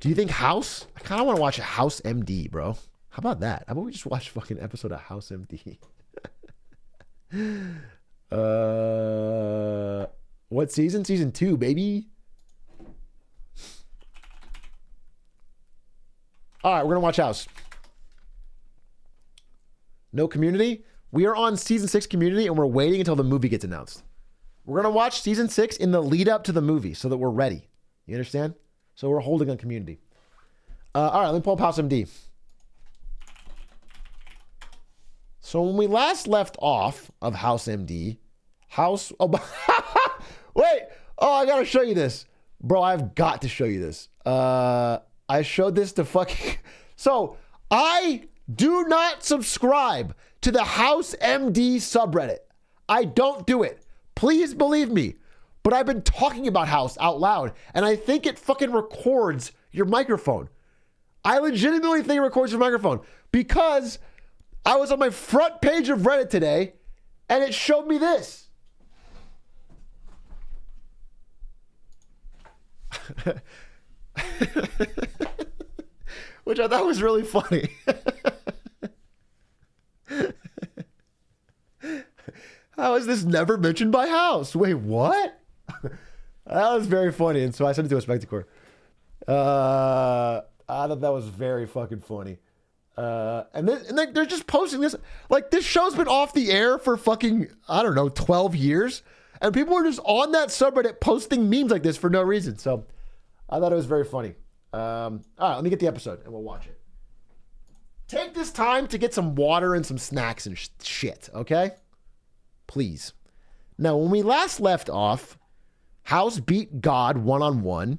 Do you think House? I kind of want to watch House MD, bro. How about that? How about we just watch a fucking episode of House MD? What season? Season 2, baby. All right, we're gonna watch House. No Community. We are on season 6 Community, and we're waiting until the movie gets announced. We're gonna watch season 6 in the lead up to the movie, so that we're ready. You understand? So we're holding on Community. All right, let me pull up House MD. So when we last left off of House MD, wait, I gotta show you this. Bro, I've got to show you this. I showed this to fucking, so I do not subscribe to the House MD subreddit. I don't do it. Please believe me. but I've been talking about House out loud, and I think it fucking records your microphone. I legitimately think it records your microphone because I was on my front page of Reddit today, and it showed me this. Which I thought was really funny. How is this never mentioned by House? Wait, what? That was very funny, and so I sent it to a Spectacore. I thought that was very fucking funny. And they're just posting this. Like, this show's been off the air for fucking, I don't know, 12 years. And people are just on that subreddit posting memes like this for no reason. So I thought it was very funny. All right, let me get the episode and we'll watch it. Take this time to get some water and some snacks and shit, okay? Please. Now, when we last left off, House beat God one-on-one.